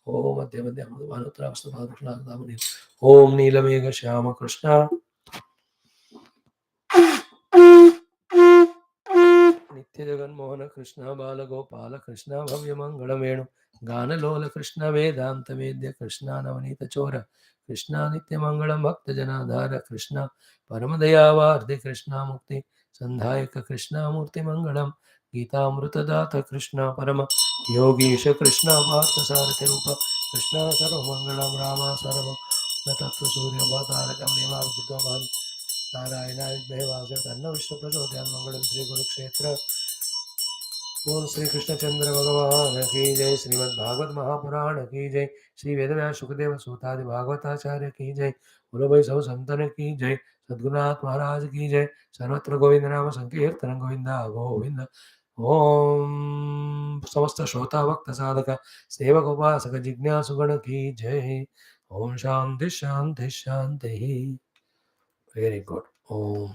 ओम मध्य मध्य अनुत्तरावस्तु भागकृष्णादामनि. ओम नीलमेघ श्याम कृष्ण नित्य जगन्मोहन कृष्ण बाल गोपाल कृष्ण भव्य मंगल वेणु गानलोल कृष्ण वेदांत वेद्य कृष्ण नवनीत चोर कृष्ण नित्य मंगलम भक्त जनाधार कृष्ण परम दयावार्धि कृष्ण मुक्ति संधायक कृष्ण मूर्ति मंगलम गीतामृतदात कृष्ण परम योगीश कृष्ण पार्थ सारथि रूप कृष्ण सर्वमंगलम राम सर्व तत्व सूर्य तारकम नारायणाय विद्महे तन्नो विष्णु प्रचोदयात्. मंगलम श्री कुरुक्षेत्र. बोल श्री कृष्णचंद्र भगवान की जय. श्रीमद् भागवत महापुराण की जय. श्री वेदव्यास शुकदेव सूतादि भागवताचार्य की जय. बोलो भाई सब संतन की जय. सद्गुरुनाथ महाराज की जय. सर्वत्र गोविंद नाम संकीर्तन गोविंदा गोविंद. ओम समस्त श्रोता भक्त साधक सेवक उपासक जिज्ञासुगण की जय. ओम शांति शांति शांति. Very good. ओम